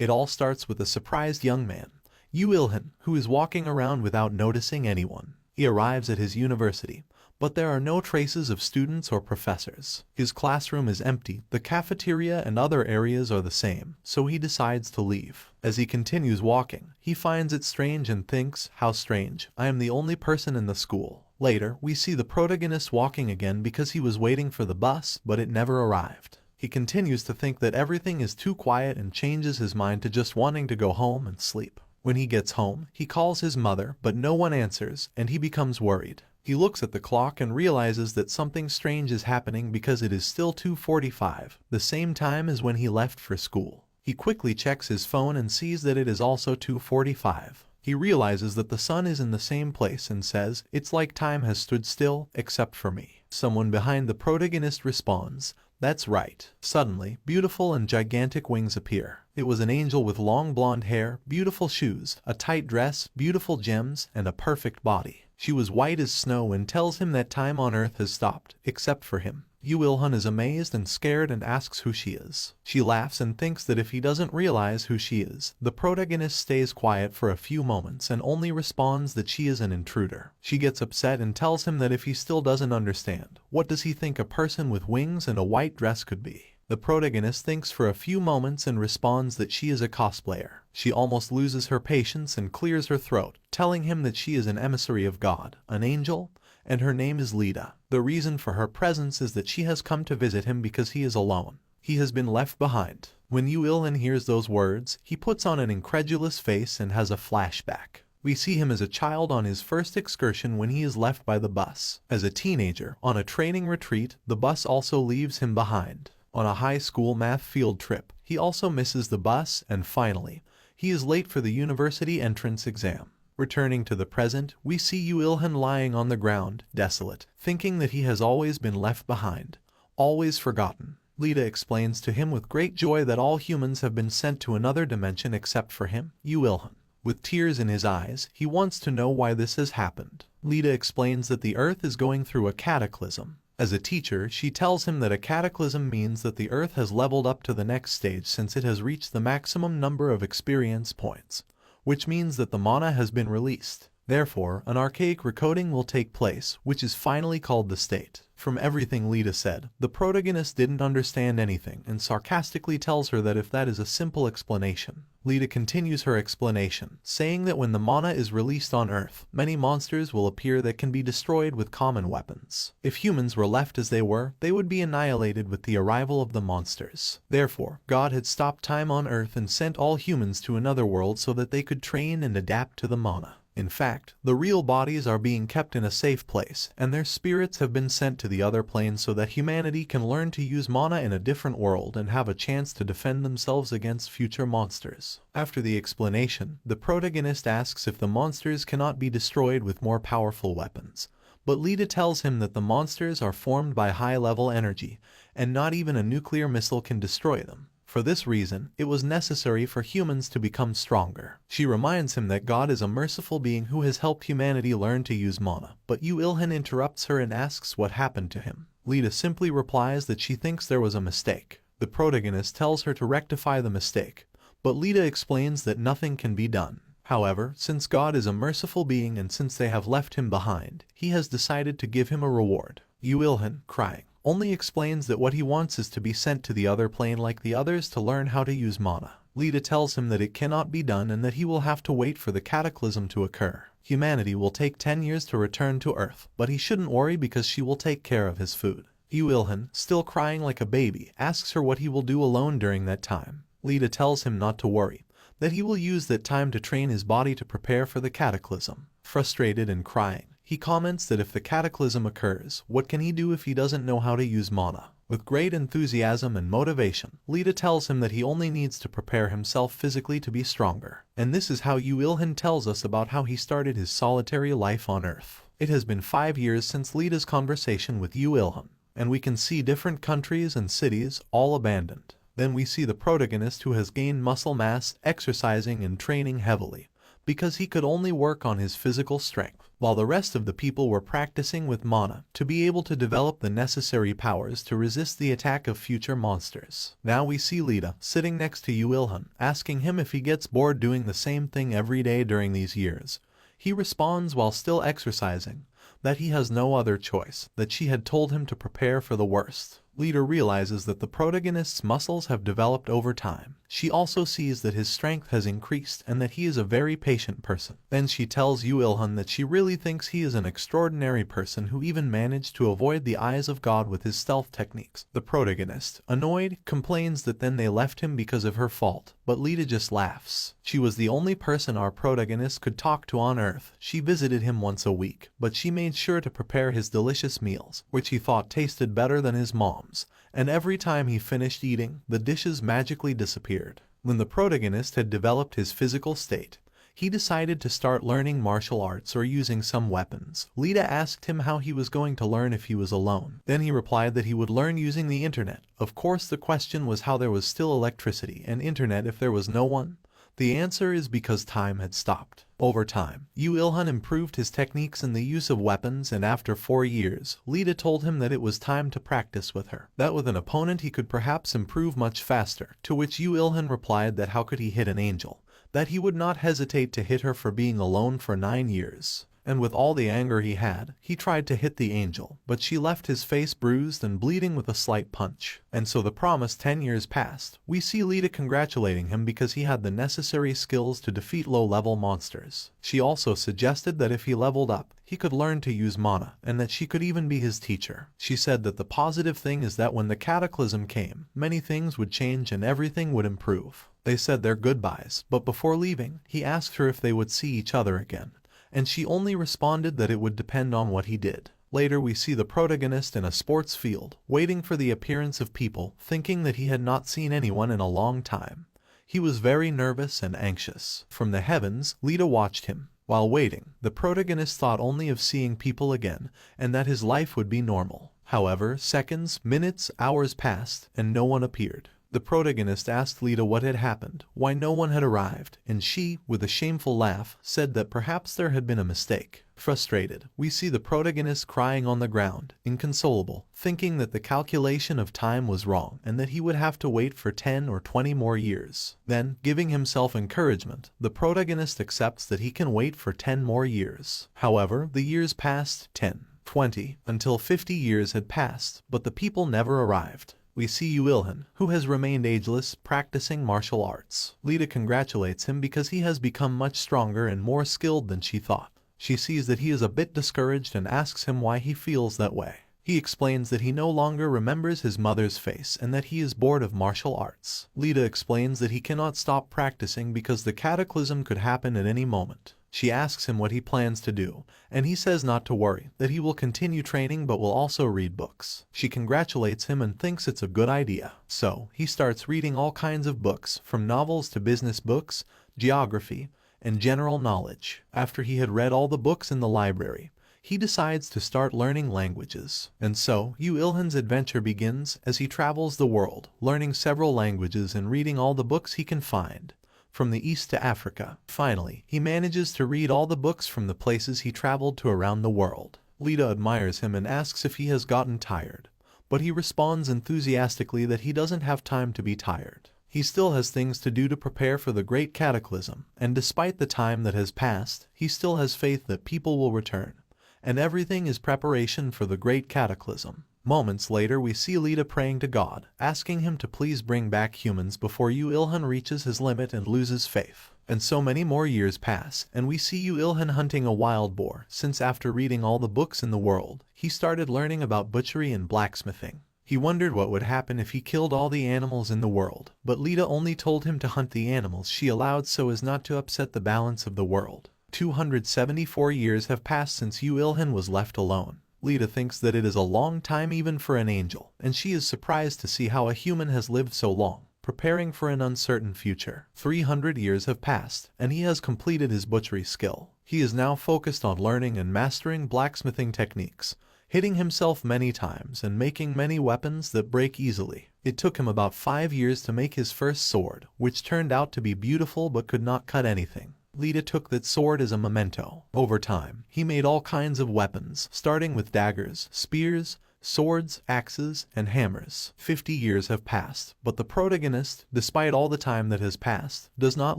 It all starts with a surprised young man, Yu-ilhan, who is walking around without noticing anyone. He arrives at his university, but there are no traces of students or professors. His classroom is empty, the cafeteria and other areas are the same, so he decides to leave. As he continues walking, he finds it strange and thinks, how strange, I am the only person in the school. Later, we see the protagonist walking again because he was waiting for the bus, but it never arrived. He continues to think that everything is too quiet and changes his mind to just wanting to go home and sleep. When he gets home, he calls his mother, but no one answers, and he becomes worried. He looks at the clock and realizes that something strange is happening because it is still 2:45, the same time as when he left for school. He quickly checks his phone and sees that it is also 2:45. He realizes that the sun is in the same place and says, "It's like time has stood still, except for me." Someone behind the protagonist responds, "That's right." Suddenly, beautiful and gigantic wings appear. It was an angel with long blonde hair, beautiful shoes, a tight dress, beautiful gems, and a perfect body. She was white as snow and tells him that time on earth has stopped, except for him. Yu-ilhan is amazed and scared and asks who she is. She laughs and thinks that if he doesn't realize who she is, the protagonist stays quiet for a few moments and only responds that she is an intruder. She gets upset and tells him that if he still doesn't understand, what does he think a person with wings and a white dress could be? The protagonist thinks for a few moments and responds that she is a cosplayer. She almost loses her patience and clears her throat, telling him that she is an emissary of God, an angel, and her name is Lida. The reason for her presence is that she has come to visit him because he is alone. He has been left behind. When Yu-ilhan hears those words, he puts on an incredulous face and has a flashback. We see him as a child on his first excursion when he is left by the bus. As a teenager, on a training retreat, the bus also leaves him behind. On a high school math field trip, he also misses the bus, and finally, he is late for the university entrance exam. Returning to the present, we see Yu-ilhan lying on the ground, desolate, thinking that he has always been left behind, always forgotten. Lida explains to him with great joy that all humans have been sent to another dimension except for him, Yu-ilhan. With tears in his eyes, he wants to know why this has happened. Lida explains that the Earth is going through a cataclysm. As a teacher, she tells him that a cataclysm means that the Earth has leveled up to the next stage since it has reached the maximum number of experience points, which means that the mana has been released. Therefore, an archaic recoding will take place, which is finally called the state. From everything Lida said, the protagonist didn't understand anything and sarcastically tells her that if that is a simple explanation. Lida continues her explanation, saying that when the mana is released on Earth, many monsters will appear that can be destroyed with common weapons. If humans were left as they were, they would be annihilated with the arrival of the monsters. Therefore, God had stopped time on Earth and sent all humans to another world so that they could train and adapt to the mana. In fact, the real bodies are being kept in a safe place, and their spirits have been sent to the other plane so that humanity can learn to use mana in a different world and have a chance to defend themselves against future monsters. After the explanation, the protagonist asks if the monsters cannot be destroyed with more powerful weapons. But Lida tells him that the monsters are formed by high-level energy, and not even a nuclear missile can destroy them. For this reason, it was necessary for humans to become stronger. She reminds him that God is a merciful being who has helped humanity learn to use mana, but Yu-ilhan interrupts her and asks what happened to him. Lida simply replies that she thinks there was a mistake. The protagonist tells her to rectify the mistake, but Lida explains that nothing can be done. However, since God is a merciful being and since they have left him behind, he has decided to give him a reward. Yu-ilhan, crying, only explains that what he wants is to be sent to the other plane like the others to learn how to use mana. Lida tells him that it cannot be done and that he will have to wait for the cataclysm to occur. Humanity will take 10 years to return to Earth, but he shouldn't worry because she will take care of his food. Yu-ilhan, still crying like a baby, asks her what he will do alone during that time. Lida tells him not to worry, that he will use that time to train his body to prepare for the cataclysm. Frustrated and crying, he comments that if the cataclysm occurs, what can he do if he doesn't know how to use mana? With great enthusiasm and motivation, Lida tells him that he only needs to prepare himself physically to be stronger. And this is how Yu-ilhan tells us about how he started his solitary life on Earth. It has been 5 years since Lida's conversation with Yu-ilhan, and we can see different countries and cities all abandoned. Then we see the protagonist who has gained muscle mass, exercising and training heavily, because he could only work on his physical strength. while the rest of the people were practicing with mana to be able to develop the necessary powers to resist the attack of future monsters. Now we see Lita sitting next to Yuilhan, asking him if he gets bored doing the same thing every day during these years. He responds while still exercising that he has no other choice, that she had told him to prepare for the worst. Lita realizes that the protagonist's muscles have developed over time. She also sees that his strength has increased and that he is a very patient person. Then she tells Yuilhan that she really thinks he is an extraordinary person who even managed to avoid the eyes of God with his stealth techniques. The protagonist, annoyed, complains that then they left him because of her fault, but Lita just laughs. She was the only person our protagonist could talk to on Earth. She visited him once a week, but she made sure to prepare his delicious meals, which he thought tasted better than his mom's, and every time he finished eating, the dishes magically disappeared. When the protagonist had developed his physical state, he decided to start learning martial arts or using some weapons. Lita asked him how he was going to learn if he was alone. Then he replied that he would learn using the internet. Of course, the question was how there was still electricity and internet if there was no one. The answer is because time had stopped. Over time, Yuilhan improved his techniques in the use of weapons, and after 4 years, Lita told him that it was time to practice with her, that with an opponent he could perhaps improve much faster, to which Yuilhan replied that how could he hit an angel, that he would not hesitate to hit her for being alone for 9 years. And with all the anger he had, he tried to hit the angel, but she left his face bruised and bleeding with a slight punch. And so the promised 10 years passed. We see Lita congratulating him because he had the necessary skills to defeat low-level monsters. She also suggested that if he leveled up, he could learn to use mana, and that she could even be his teacher. She said that the positive thing is that when the cataclysm came, many things would change and everything would improve. They said their goodbyes, but before leaving, he asked her if they would see each other again, and she only responded that it would depend on what he did. Later we see the protagonist in a sports field, waiting for the appearance of people, thinking that he had not seen anyone in a long time. He was very nervous and anxious. From the heavens, Lita watched him. While waiting, the protagonist thought only of seeing people again, and that his life would be normal. However, seconds, minutes, hours passed, and no one appeared. The protagonist asked Lita what had happened, why no one had arrived, and she, with a shameful laugh, said that perhaps there had been a mistake. Frustrated, we see the protagonist crying on the ground, inconsolable, thinking that the calculation of time was wrong and that he would have to wait for 10 or 20 more years. Then, giving himself encouragement, the protagonist accepts that he can wait for 10 more years. However, the years passed, 10, 20, until 50 years had passed, but the people never arrived. We see Yuilhan, who has remained ageless, practicing martial arts. Lita congratulates him because he has become much stronger and more skilled than she thought. She sees that he is a bit discouraged and asks him why he feels that way. He explains that he no longer remembers his mother's face and that he is bored of martial arts. Lita explains that he cannot stop practicing because the cataclysm could happen at any moment. She asks him what he plans to do, and he says not to worry, that he will continue training but will also read books. She congratulates him and thinks it's a good idea. So, he starts reading all kinds of books, from novels to business books, geography, and general knowledge. After he had read all the books in the library, he decides to start learning languages. And so, Yuilhan's adventure begins as he travels the world, learning several languages and reading all the books he can find, from the east to Africa. Finally, he manages to read all the books from the places he traveled to around the world. Lita admires him and asks if he has gotten tired, but he responds enthusiastically that he doesn't have time to be tired. He still has things to do to prepare for the great cataclysm, and despite the time that has passed, he still has faith that people will return, and everything is preparation for the great cataclysm. Moments later we see Lita praying to God, asking him to please bring back humans before Yuilhan reaches his limit and loses faith. And so many more years pass, and we see Yuilhan hunting a wild boar, since after reading all the books in the world, he started learning about butchery and blacksmithing. He wondered what would happen if he killed all the animals in the world, but Lita only told him to hunt the animals she allowed so as not to upset the balance of the world. 274 years have passed since Yuilhan was left alone. Lita thinks that it is a long time even for an angel, and she is surprised to see how a human has lived so long, preparing for an uncertain future. 300 years have passed, and he has completed his butchery skill. He is now focused on learning and mastering blacksmithing techniques, hitting himself many times and making many weapons that break easily. It took him about 5 years to make his first sword, which turned out to be beautiful but could not cut anything. Lita took that sword as a memento. Over time, he made all kinds of weapons, starting with daggers, spears, swords, axes, and hammers. 50 years have passed, but the protagonist, despite all the time that has passed, does not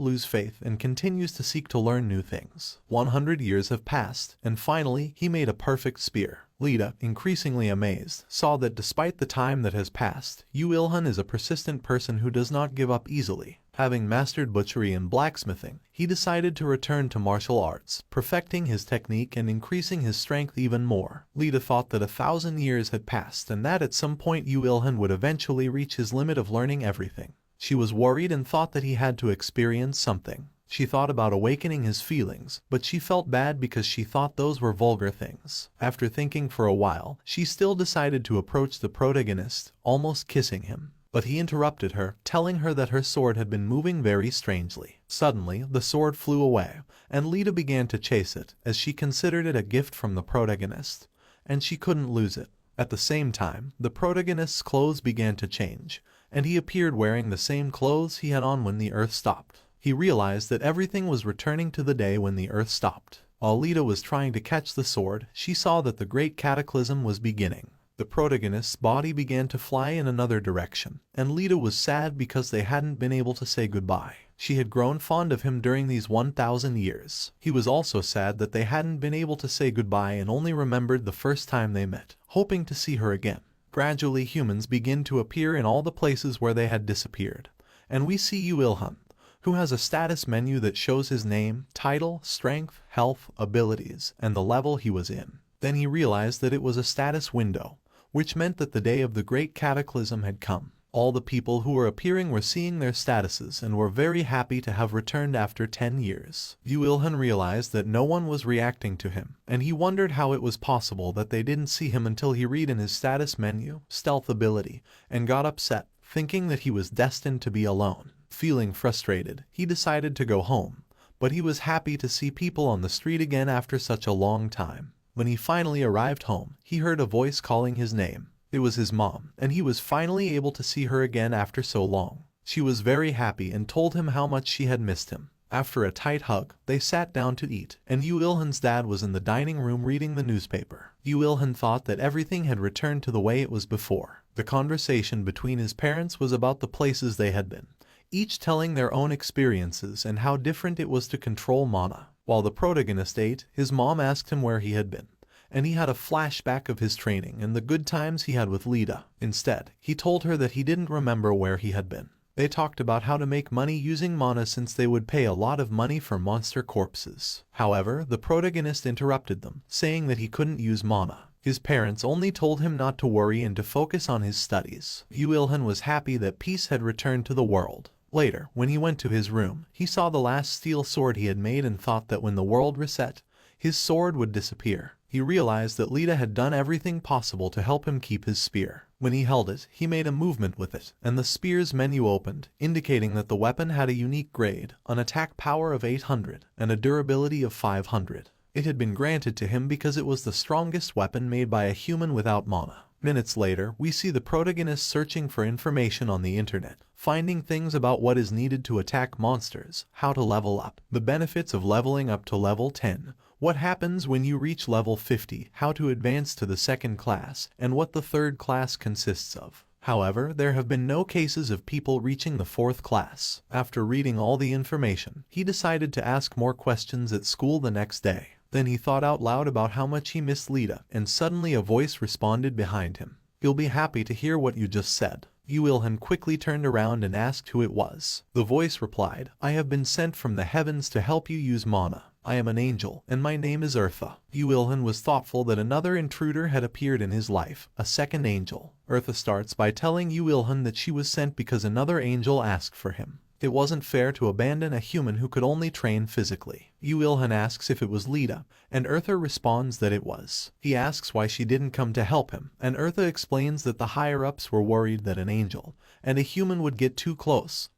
lose faith and continues to seek to learn new things. 100 years have passed, and finally, he made a perfect spear. Lita, increasingly amazed, saw that despite the time that has passed, Il-hun is a persistent person who does not give up easily. Having mastered butchery and blacksmithing, he decided to return to martial arts, perfecting his technique and increasing his strength even more. Lita thought that 1,000 years had passed and that at some point Il-hun would eventually reach his limit of learning everything. She was worried and thought that he had to experience something. She thought about awakening his feelings, but she felt bad because she thought those were vulgar things. After thinking for a while, she still decided to approach the protagonist, almost kissing him. But he interrupted her, telling her that her sword had been moving very strangely. Suddenly, the sword flew away, and Lita began to chase it, as she considered it a gift from the protagonist, and she couldn't lose it. At the same time, the protagonist's clothes began to change, and he appeared wearing the same clothes he had on when the earth stopped. He realized that everything was returning to the day when the earth stopped. While Lita was trying to catch the sword, she saw that the great cataclysm was beginning. The protagonist's body began to fly in another direction, and Lita was sad because they hadn't been able to say goodbye. She had grown fond of him during these 1,000 years. He was also sad that they hadn't been able to say goodbye and only remembered the first time they met, hoping to see her again. Gradually, humans begin to appear in all the places where they had disappeared, and we see Il-hun, who has a status menu that shows his name, title, strength, health, abilities, and the level he was in. Then he realized that it was a status window, which meant that the day of the great cataclysm had come. All the people who were appearing were seeing their statuses and were very happy to have returned after 10 years. Il-hun realized that no one was reacting to him, and he wondered how it was possible that they didn't see him until he read in his status menu, stealth ability, and got upset, thinking that he was destined to be alone. Feeling frustrated, he decided to go home, but he was happy to see people on the street again after such a long time. When he finally arrived home, he heard a voice calling his name. It was his mom, and he was finally able to see her again after so long. She was very happy and told him how much she had missed him. After a tight hug, they sat down to eat, and Il-hun's dad was in the dining room reading the newspaper. Il-hun thought that everything had returned to the way it was before. The conversation between his parents was about the places they had been, each telling their own experiences and how different it was to control mana. While the protagonist ate, his mom asked him where he had been, and he had a flashback of his training and the good times he had with Lita. Instead, he told her that he didn't remember where he had been. They talked about how to make money using mana since they would pay a lot of money for monster corpses. However, the protagonist interrupted them, saying that he couldn't use mana. His parents only told him not to worry and to focus on his studies. Il-hun was happy that peace had returned to the world. Later, when he went to his room, he saw the last steel sword he had made and thought that when the world reset, his sword would disappear. He realized that Lita had done everything possible to help him keep his spear. When he held it, he made a movement with it, and the spear's menu opened, indicating that the weapon had a unique grade, an attack power of 800, and a durability of 500. It had been granted to him because it was the strongest weapon made by a human without mana. Minutes later, we see the protagonist searching for information on the internet, finding things about what is needed to attack monsters, how to level up, the benefits of leveling up to level 10, what happens when you reach level 50, how to advance to the second class, and what the third class consists of. However, there have been no cases of people reaching the fourth class. After reading all the information, he decided to ask more questions at school the next day. Then he thought out loud about how much he missed Lita, and suddenly a voice responded behind him. "You'll be happy to hear what you just said." Il-hun quickly turned around and asked who it was. The voice replied, "I have been sent from the heavens to help you use mana. I am an angel, and my name is Eartha." Il-hun was thoughtful that another intruder had appeared in his life, a second angel. Eartha starts by telling Il-hun that she was sent because another angel asked for him. It wasn't fair to abandon a human who could only train physically. Il-hun asks if it was Lita, and Eartha responds that it was. He asks why she didn't come to help him, and Eartha explains that the higher-ups were worried that an angel and a human would get too close,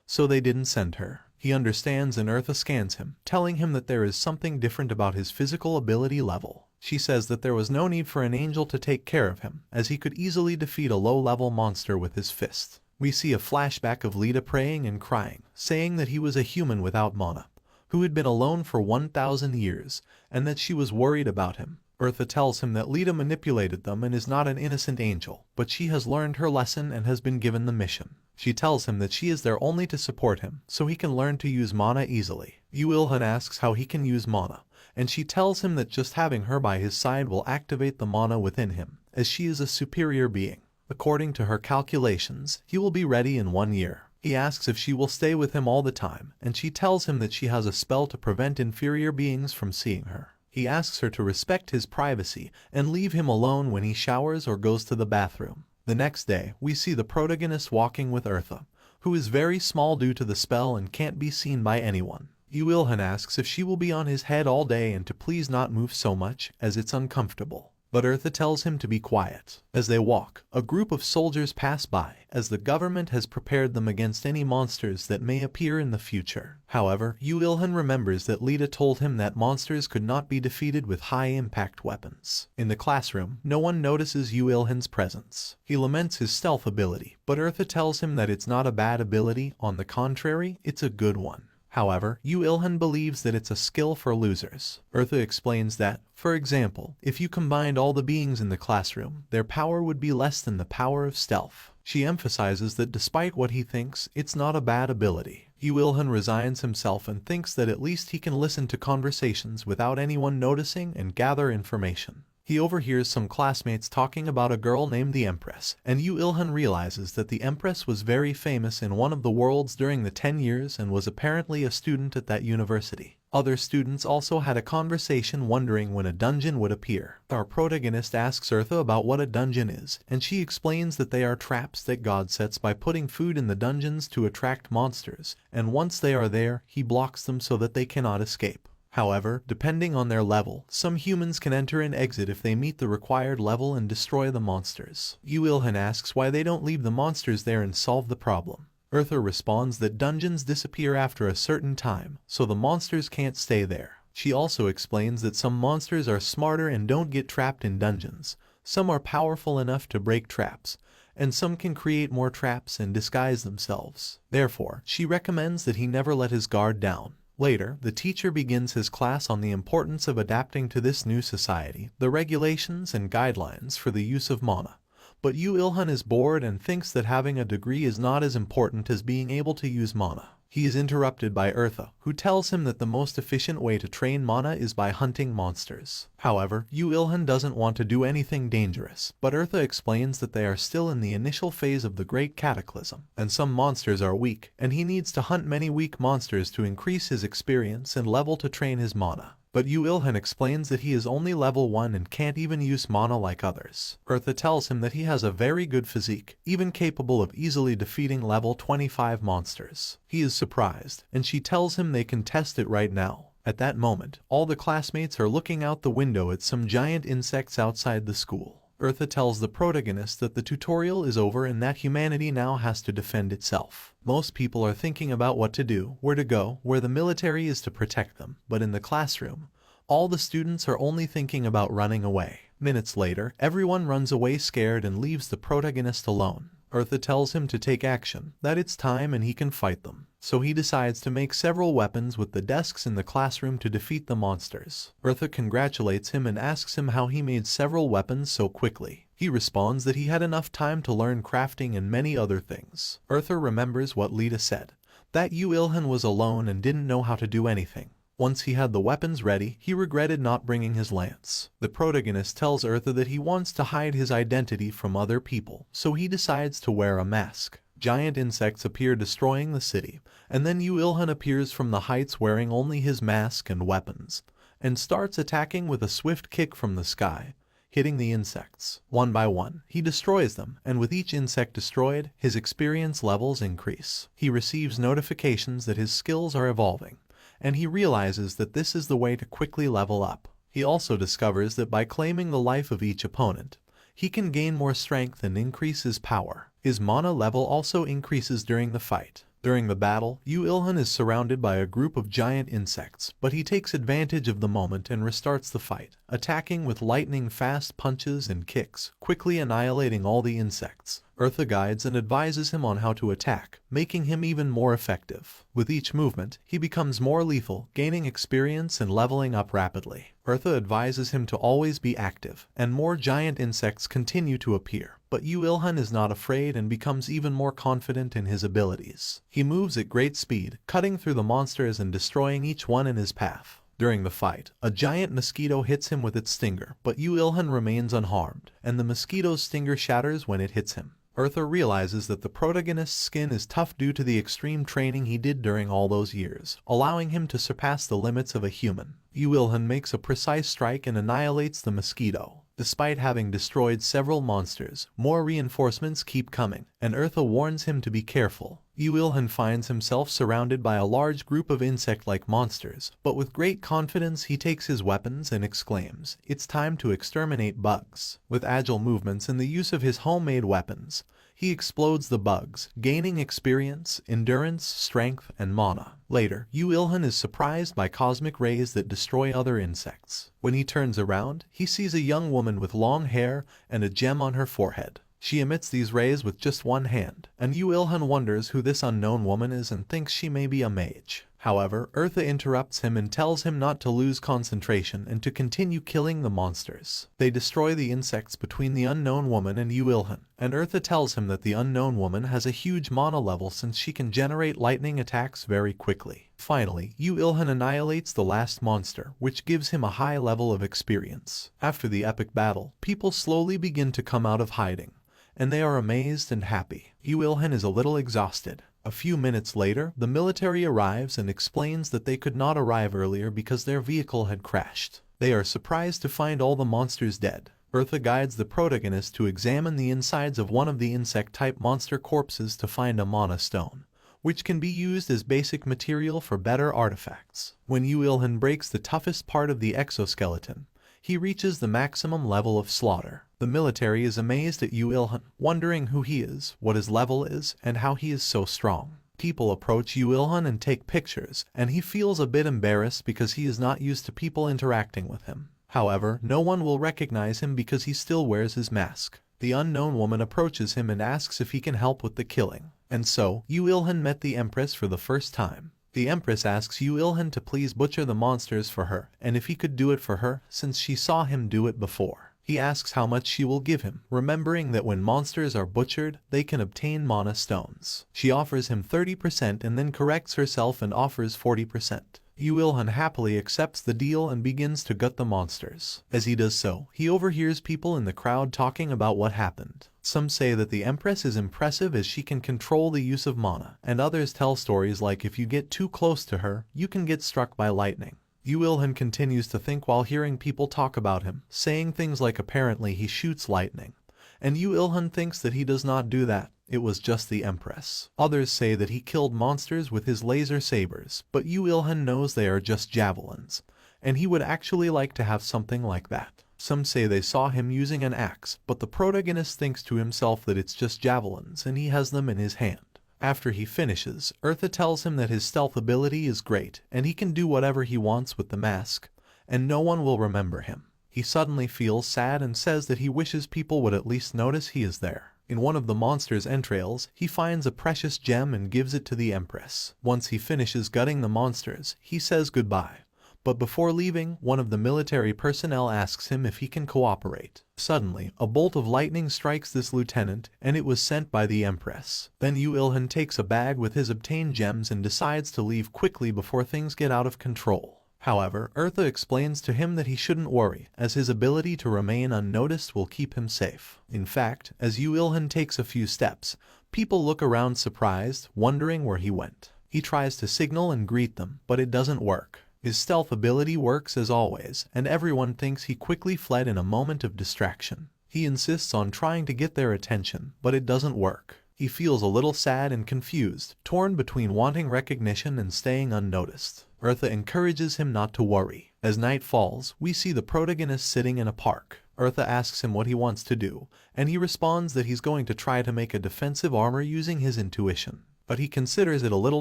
so they didn't send her. He understands and Eartha scans him, telling him that there is something different about his physical ability level. She says that there was no need for an angel to take care of him, as he could easily defeat a low-level monster with his fist. We see a flashback of Lita praying and crying, saying that he was a human without mana, who had been alone for 1,000 years, and that she was worried about him. Eartha tells him that Lita manipulated them and is not an innocent angel, but she has learned her lesson and has been given the mission. She tells him that she is there only to support him, so he can learn to use mana easily. Yu-Il-hun asks how he can use mana, and she tells him that just having her by his side will activate the mana within him, as she is a superior being. According to her calculations, he will be ready in 1 year. He asks if she will stay with him all the time, and she tells him that she has a spell to prevent inferior beings from seeing her. He asks her to respect his privacy and leave him alone when he showers or goes to the bathroom. The next day, we see the protagonist walking with Eartha, who is very small due to the spell and can't be seen by anyone. Yu-Il-hun asks if she will be on his head all day and to please not move so much, as it's uncomfortable. But Eartha tells him to be quiet. As they walk, a group of soldiers pass by, as the government has prepared them against any monsters that may appear in the future. However, Yu-Il-hun remembers that Lita told him that monsters could not be defeated with high-impact weapons. In the classroom, no one notices Yu-Il-hun's presence. He laments his stealth ability, but Eartha tells him that it's not a bad ability, on the contrary, it's a good one. However, Yu-Il-hun believes that it's a skill for losers. Eartha explains that, for example, if you combined all the beings in the classroom, their power would be less than the power of stealth. She emphasizes that despite what he thinks, it's not a bad ability. Yu-Il-hun resigns himself and thinks that at least he can listen to conversations without anyone noticing and gather information. He overhears some classmates talking about a girl named the Empress, and Yu-Il-hun realizes that the Empress was very famous in one of the worlds during the 10 years and was apparently a student at that university. Other students also had a conversation wondering when a dungeon would appear. Our protagonist asks Eartha about what a dungeon is, and she explains that they are traps that God sets by putting food in the dungeons to attract monsters, and once they are there, he blocks them so that they cannot escape. However, depending on their level, some humans can enter and exit if they meet the required level and destroy the monsters. Yu-Il-hun asks why they don't leave the monsters there and solve the problem. Eartha responds that dungeons disappear after a certain time, so the monsters can't stay there. She also explains that some monsters are smarter and don't get trapped in dungeons, some are powerful enough to break traps, and some can create more traps and disguise themselves. Therefore, she recommends that he never let his guard down. Later, the teacher begins his class on the importance of adapting to this new society, the regulations and guidelines for the use of mana. But Yu-Il-hun is bored and thinks that having a degree is not as important as being able to use mana. He is interrupted by Eartha, who tells him that the most efficient way to train mana is by hunting monsters. However, Yu-Il-hun doesn't want to do anything dangerous, but Eartha explains that they are still in the initial phase of the Great Cataclysm, and some monsters are weak, and he needs to hunt many weak monsters to increase his experience and level to train his mana. But Yu-Il-hun explains that he is only level 1 and can't even use mana like others. Eartha tells him that he has a very good physique, even capable of easily defeating level 25 monsters. He is surprised, and she tells him they can test it right now. At that moment, all the classmates are looking out the window at some giant insects outside the school. Eartha tells the protagonist that the tutorial is over and that humanity now has to defend itself. Most people are thinking about what to do, where to go, where the military is to protect them, but in the classroom, all the students are only thinking about running away. Minutes later, everyone runs away scared and leaves the protagonist alone. Eartha tells him to take action, that it's time and he can fight them. So he decides to make several weapons with the desks in the classroom to defeat the monsters. Eartha congratulates him and asks him how he made several weapons so quickly. He responds that he had enough time to learn crafting and many other things. Eartha remembers what Lita said, that Yu-Il-hun was alone and didn't know how to do anything. Once he had the weapons ready, he regretted not bringing his lance. The protagonist tells Eartha that he wants to hide his identity from other people, so he decides to wear a mask. Giant insects appear destroying the city, and then Yu-Il-hun appears from the heights wearing only his mask and weapons, and starts attacking with a swift kick from the sky, hitting the insects. One by one, he destroys them, and with each insect destroyed, his experience levels increase. He receives notifications that his skills are evolving, and he realizes that this is the way to quickly level up. He also discovers that by claiming the life of each opponent, he can gain more strength and increase his power. His mana level also increases during the fight. During the battle, Yu-Il-hun is surrounded by a group of giant insects, but he takes advantage of the moment and restarts the fight, attacking with lightning-fast punches and kicks, quickly annihilating all the insects. Eartha guides and advises him on how to attack, making him even more effective. With each movement, he becomes more lethal, gaining experience and leveling up rapidly. Eartha advises him to always be active, and more giant insects continue to appear. But Yu-Il-hun is not afraid and becomes even more confident in his abilities. He moves at great speed, cutting through the monsters and destroying each one in his path. During the fight, a giant mosquito hits him with its stinger, but Yu-Il-hun remains unharmed, and the mosquito's stinger shatters when it hits him. Eartha realizes that the protagonist's skin is tough due to the extreme training he did during all those years, allowing him to surpass the limits of a human. Yu-Il-hun makes a precise strike and annihilates the mosquito. Despite having destroyed several monsters, more reinforcements keep coming, and Eartha warns him to be careful. Yu-Il-hun finds himself surrounded by a large group of insect-like monsters, but with great confidence he takes his weapons and exclaims, "It's time to exterminate bugs." With agile movements and the use of his homemade weapons, he explodes the bugs, gaining experience, endurance, strength, and mana. Later, Yu-Il-hun is surprised by cosmic rays that destroy other insects. When he turns around, he sees a young woman with long hair and a gem on her forehead. She emits these rays with just one hand, and Yu-Il-hun wonders who this unknown woman is and thinks she may be a mage. However, Eartha interrupts him and tells him not to lose concentration and to continue killing the monsters. They destroy the insects between the unknown woman and Yu-Il-hun, and Eartha tells him that the unknown woman has a huge mana level since she can generate lightning attacks very quickly. Finally, Yu-Il-hun annihilates the last monster, which gives him a high level of experience. After the epic battle, people slowly begin to come out of hiding, and they are amazed and happy. Yu-Il-hun is a little exhausted. A few minutes later, the military arrives and explains that they could not arrive earlier because their vehicle had crashed. They are surprised to find all the monsters dead. Eartha guides the protagonist to examine the insides of one of the insect-type monster corpses to find a mana stone, which can be used as basic material for better artifacts. When Yu-Il-hun breaks the toughest part of the exoskeleton, he reaches the maximum level of slaughter. The military is amazed at Yu-Il-hun, wondering who he is, what his level is, and how he is so strong. People approach Yu-Il-hun and take pictures, and he feels a bit embarrassed because he is not used to people interacting with him. However, no one will recognize him because he still wears his mask. The unknown woman approaches him and asks if he can help with the killing. And so, Yu-Il-hun met the Empress for the first time. The Empress asks Yu-Il-hun to please butcher the monsters for her, and if he could do it for her, since she saw him do it before. He asks how much she will give him, remembering that when monsters are butchered, they can obtain mana stones. She offers him 30% and then corrects herself and offers 40%. Yu-Il-hun happily accepts the deal and begins to gut the monsters. As he does so, he overhears people in the crowd talking about what happened. Some say that the Empress is impressive as she can control the use of mana, and others tell stories like if you get too close to her, you can get struck by lightning. Yu-Il-hun continues to think while hearing people talk about him, saying things like apparently he shoots lightning. And Yu-Il-hun thinks that he does not do that, it was just the Empress. Others say that he killed monsters with his laser sabers, but Yu-Il-hun knows they are just javelins, and he would actually like to have something like that. Some say they saw him using an axe, but the protagonist thinks to himself that it's just javelins and he has them in his hand. After he finishes, Eartha tells him that his stealth ability is great and he can do whatever he wants with the mask, and no one will remember him. He suddenly feels sad and says that he wishes people would at least notice he is there. In one of the monster's entrails, he finds a precious gem and gives it to the Empress. Once he finishes gutting the monsters, he says goodbye. But before leaving, one of the military personnel asks him if he can cooperate. Suddenly, a bolt of lightning strikes this lieutenant, and it was sent by the Empress. Then Yu-Il-hun takes a bag with his obtained gems and decides to leave quickly before things get out of control. However, Eartha explains to him that he shouldn't worry, as his ability to remain unnoticed will keep him safe. In fact, as Yu-Il-hun takes a few steps, people look around surprised, wondering where he went. He tries to signal and greet them, but it doesn't work. His stealth ability works as always, and everyone thinks he quickly fled in a moment of distraction. He insists on trying to get their attention, but it doesn't work. He feels a little sad and confused, torn between wanting recognition and staying unnoticed. Eartha encourages him not to worry. As night falls, we see the protagonist sitting in a park. Eartha asks him what he wants to do, and he responds that he's going to try to make a defensive armor using his intuition. But he considers it a little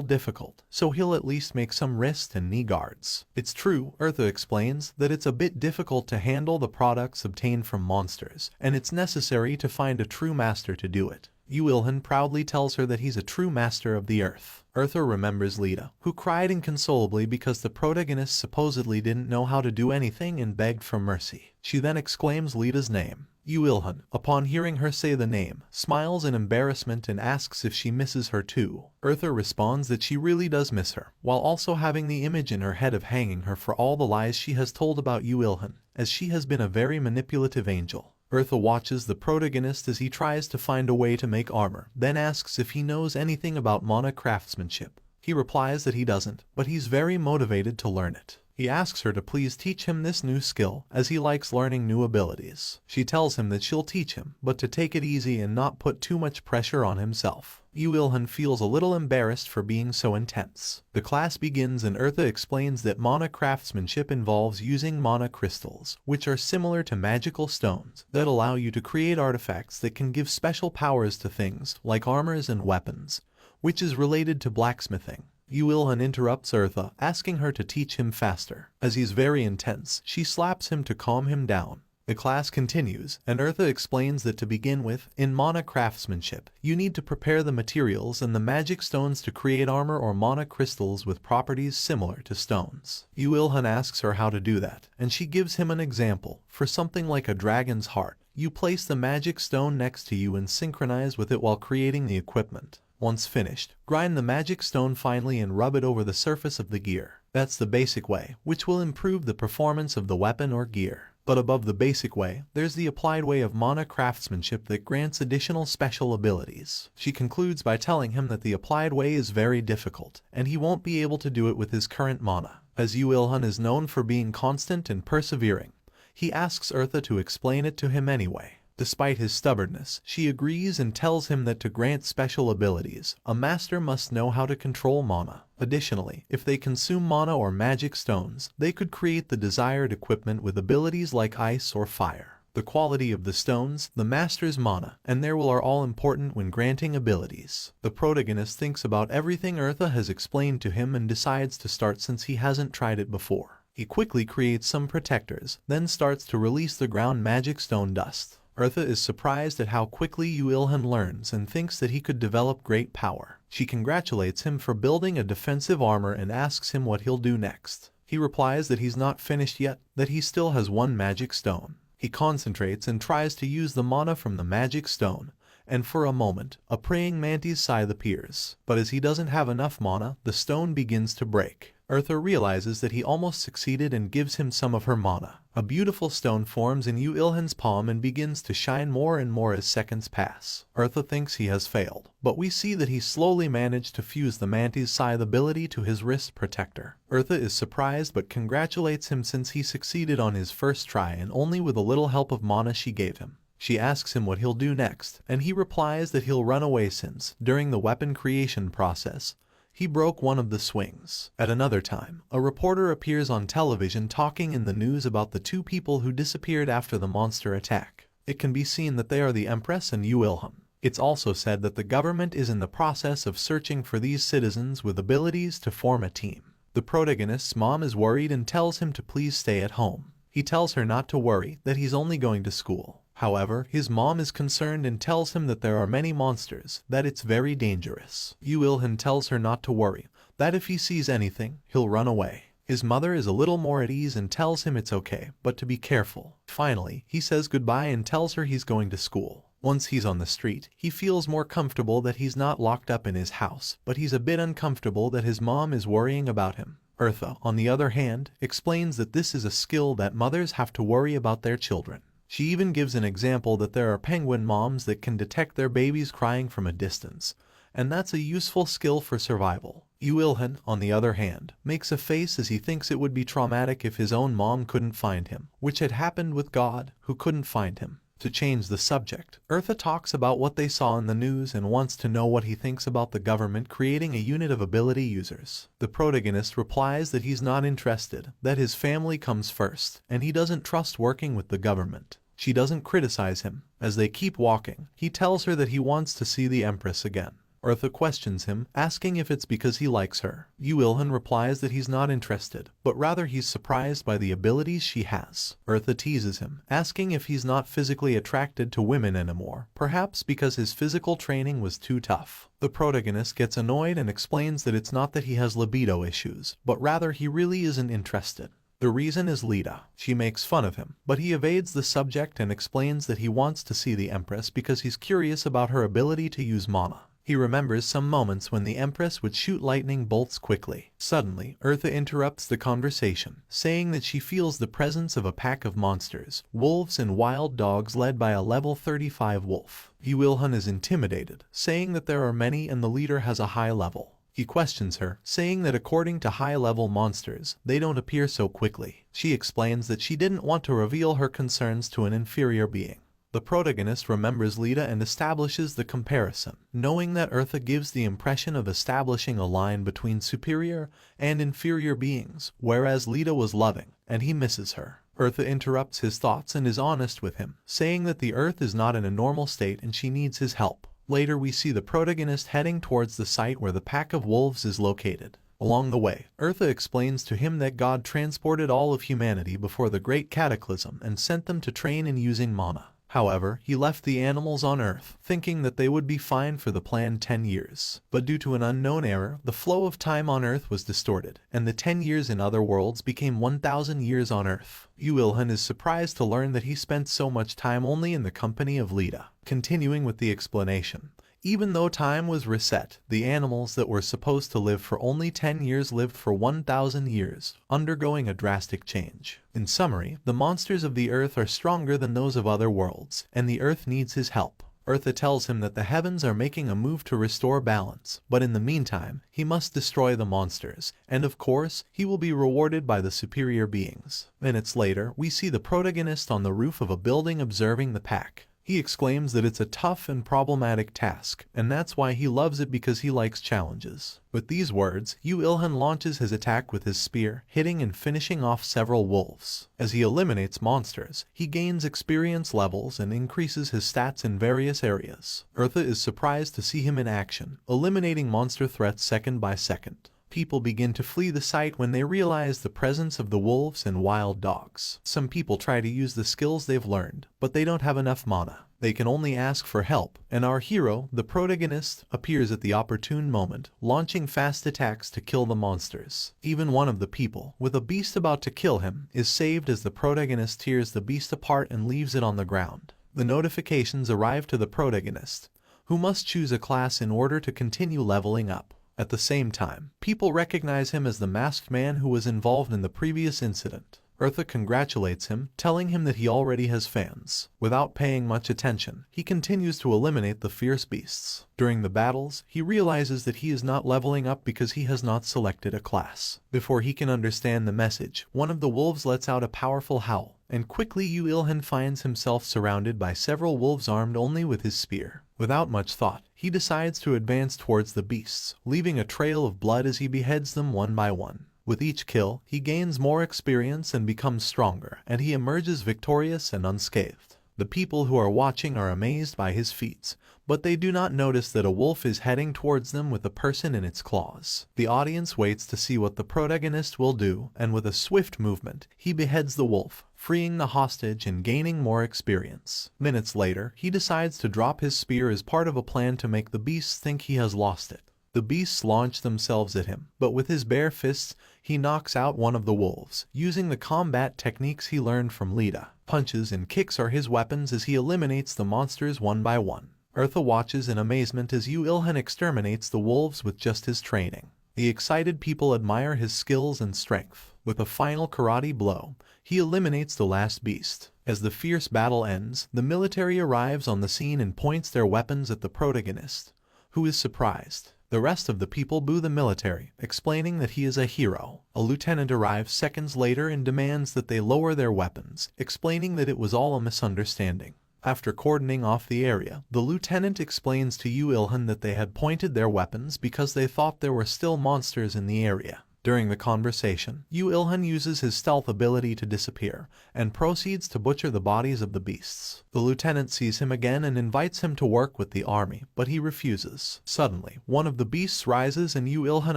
difficult, so he'll at least make some wrist and knee guards. It's true, Eartha explains, that it's a bit difficult to handle the products obtained from monsters, and it's necessary to find a true master to do it. Yu-ilhan proudly tells her that he's a true master of the earth. Eartha remembers Lita, who cried inconsolably because the protagonist supposedly didn't know how to do anything and begged for mercy. She then exclaims Lita's name. Yu-ilhan, upon hearing her say the name, smiles in embarrassment and asks if she misses her too. Eartha responds that she really does miss her, while also having the image in her head of hanging her for all the lies she has told about Yu-ilhan, as she has been a very manipulative angel. Eartha watches the protagonist as he tries to find a way to make armor, then asks if he knows anything about mana craftsmanship. He replies that he doesn't, but he's very motivated to learn it. He asks her to please teach him this new skill, as he likes learning new abilities. She tells him that she'll teach him, but to take it easy and not put too much pressure on himself. Yu-ilhan feels a little embarrassed for being so intense. The class begins and Eartha explains that mana craftsmanship involves using mana crystals, which are similar to magical stones that allow you to create artifacts that can give special powers to things like armors and weapons, which is related to blacksmithing. Yu-ilhan interrupts Eartha, asking her to teach him faster. As he's very intense, she slaps him to calm him down. The class continues, and Eartha explains that to begin with, in mana craftsmanship, you need to prepare the materials and the magic stones to create armor or mana crystals with properties similar to stones. Yu-ilhan asks her how to do that, and she gives him an example. For something like a dragon's heart, you place the magic stone next to you and synchronize with it while creating the equipment. Once finished, grind the magic stone finely and rub it over the surface of the gear. That's the basic way, which will improve the performance of the weapon or gear. But above the basic way, there's the applied way of mana craftsmanship that grants additional special abilities. She concludes by telling him that the applied way is very difficult, and he won't be able to do it with his current mana. As Yu-ilhan is known for being constant and persevering, he asks Eartha to explain it to him anyway. Despite his stubbornness, she agrees and tells him that to grant special abilities, a master must know how to control mana. Additionally, if they consume mana or magic stones, they could create the desired equipment with abilities like ice or fire. The quality of the stones, the master's mana, and their will are all important when granting abilities. The protagonist thinks about everything Eartha has explained to him and decides to start since he hasn't tried it before. He quickly creates some protectors, then starts to release the ground magic stone dust. Eartha is surprised at how quickly Yu-ilhan learns and thinks that he could develop great power. She congratulates him for building a defensive armor and asks him what he'll do next. He replies that he's not finished yet, that he still has one magic stone. He concentrates and tries to use the mana from the magic stone, and for a moment, a praying mantis scythe appears. But as he doesn't have enough mana, the stone begins to break. Eartha realizes that he almost succeeded and gives him some of her mana. A beautiful stone forms in Yu-ilhan's palm and begins to shine more and more as seconds pass. Eartha thinks he has failed, but we see that he slowly managed to fuse the mantis scythe ability to his wrist protector. Eartha is surprised but congratulates him since he succeeded on his first try and only with a little help of mana she gave him. She asks him what he'll do next, and he replies that he'll run away since, during the weapon creation process, he broke one of the swings. At another time, a reporter appears on television talking in the news about the two people who disappeared after the monster attack. It can be seen that they are the Empress and Yu-ilhan. It's also said that the government is in the process of searching for these citizens with abilities to form a team. The protagonist's mom is worried and tells him to please stay at home. He tells her not to worry, that he's only going to school. However, his mom is concerned and tells him that there are many monsters, that it's very dangerous. Yu-ilhan tells her not to worry, that if he sees anything, he'll run away. His mother is a little more at ease and tells him it's okay, but to be careful. Finally, he says goodbye and tells her he's going to school. Once he's on the street, he feels more comfortable that he's not locked up in his house, but he's a bit uncomfortable that his mom is worrying about him. Eartha, on the other hand, explains that this is a skill that mothers have to worry about their children. She even gives an example that there are penguin moms that can detect their babies crying from a distance, and that's a useful skill for survival. Yu-ilhan, on the other hand, makes a face as he thinks it would be traumatic if his own mom couldn't find him, which had happened with God, who couldn't find him. To change the subject, Eartha talks about what they saw in the news and wants to know what he thinks about the government creating a unit of ability users. The protagonist replies that he's not interested, that his family comes first, and he doesn't trust working with the government. She doesn't criticize him. As they keep walking, he tells her that he wants to see the Empress again. Eartha questions him, asking if it's because he likes her. Yu-ilhan replies that he's not interested, but rather he's surprised by the abilities she has. Eartha teases him, asking if he's not physically attracted to women anymore, perhaps because his physical training was too tough. The protagonist gets annoyed and explains that it's not that he has libido issues, but rather he really isn't interested. The reason is Lita. She makes fun of him, but he evades the subject and explains that he wants to see the Empress because he's curious about her ability to use mana. He remembers some moments when the Empress would shoot lightning bolts quickly. Suddenly, Eartha interrupts the conversation, saying that she feels the presence of a pack of monsters, wolves and wild dogs led by a level 35 wolf. Yu-ilhan is intimidated, saying that there are many and the leader has a high level. He questions her, saying that according to high-level monsters, they don't appear so quickly. She explains that she didn't want to reveal her concerns to an inferior being. The protagonist remembers Lita and establishes the comparison, knowing that Eartha gives the impression of establishing a line between superior and inferior beings, whereas Lita was loving, and he misses her. Eartha interrupts his thoughts and is honest with him, saying that the Earth is not in a normal state and she needs his help. Later we see the protagonist heading towards the site where the pack of wolves is located. Along the way, Eartha explains to him that God transported all of humanity before the Great Cataclysm and sent them to train in using mana. However, he left the animals on Earth, thinking that they would be fine for the planned 10 years. But due to an unknown error, the flow of time on Earth was distorted, and the 10 years in other worlds became 1,000 years on Earth. Yu-ilhan is surprised to learn that he spent so much time only in the company of Lita. Continuing with the explanation. Even though time was reset, the animals that were supposed to live for only 10 years lived for 1,000 years, undergoing a drastic change. In summary, the monsters of the Earth are stronger than those of other worlds, and the Earth needs his help. Eartha tells him that the heavens are making a move to restore balance, but in the meantime, he must destroy the monsters, and of course, he will be rewarded by the superior beings. Minutes later, we see the protagonist on the roof of a building observing the pack. He exclaims that it's a tough and problematic task, and that's why he loves it because he likes challenges. With these words, Yu-ilhan launches his attack with his spear, hitting and finishing off several wolves. As he eliminates monsters, he gains experience levels and increases his stats in various areas. Eartha is surprised to see him in action, eliminating monster threats second by second. People begin to flee the site when they realize the presence of the wolves and wild dogs. Some people try to use the skills they've learned, but they don't have enough mana. They can only ask for help, and our hero, the protagonist, appears at the opportune moment, launching fast attacks to kill the monsters. Even one of the people, with a beast about to kill him, is saved as the protagonist tears the beast apart and leaves it on the ground. The notifications arrive to the protagonist, who must choose a class in order to continue leveling up. At the same time, people recognize him as the masked man who was involved in the previous incident. Eartha congratulates him, telling him that he already has fans. Without paying much attention, he continues to eliminate the fierce beasts. During the battles, he realizes that he is not leveling up because he has not selected a class. Before he can understand the message, one of the wolves lets out a powerful howl, and quickly Yu-ilhan finds himself surrounded by several wolves armed only with his spear. Without much thought, he decides to advance towards the beasts, leaving a trail of blood as he beheads them one by one. With each kill, he gains more experience and becomes stronger, and he emerges victorious and unscathed. The people who are watching are amazed by his feats, but they do not notice that a wolf is heading towards them with a person in its claws. The audience waits to see what the protagonist will do, and with a swift movement, he beheads the wolf, freeing the hostage and gaining more experience. Minutes later, he decides to drop his spear as part of a plan to make the beasts think he has lost it. The beasts launch themselves at him, but with his bare fists, he knocks out one of the wolves, using the combat techniques he learned from Lita. Punches and kicks are his weapons as he eliminates the monsters one by one. Eartha watches in amazement as Yu-ilhan exterminates the wolves with just his training. The excited people admire his skills and strength. With a final karate blow, he eliminates the last beast. As the fierce battle ends, the military arrives on the scene and points their weapons at the protagonist, who is surprised. The rest of the people boo the military, explaining that he is a hero. A lieutenant arrives seconds later and demands that they lower their weapons, explaining that it was all a misunderstanding. After cordoning off the area, the lieutenant explains to Yu-ilhan that they had pointed their weapons because they thought there were still monsters in the area. During the conversation, Yu Ilhan uses his stealth ability to disappear and proceeds to butcher the bodies of the beasts. The lieutenant sees him again and invites him to work with the army, but he refuses. Suddenly, one of the beasts rises and Yu Ilhan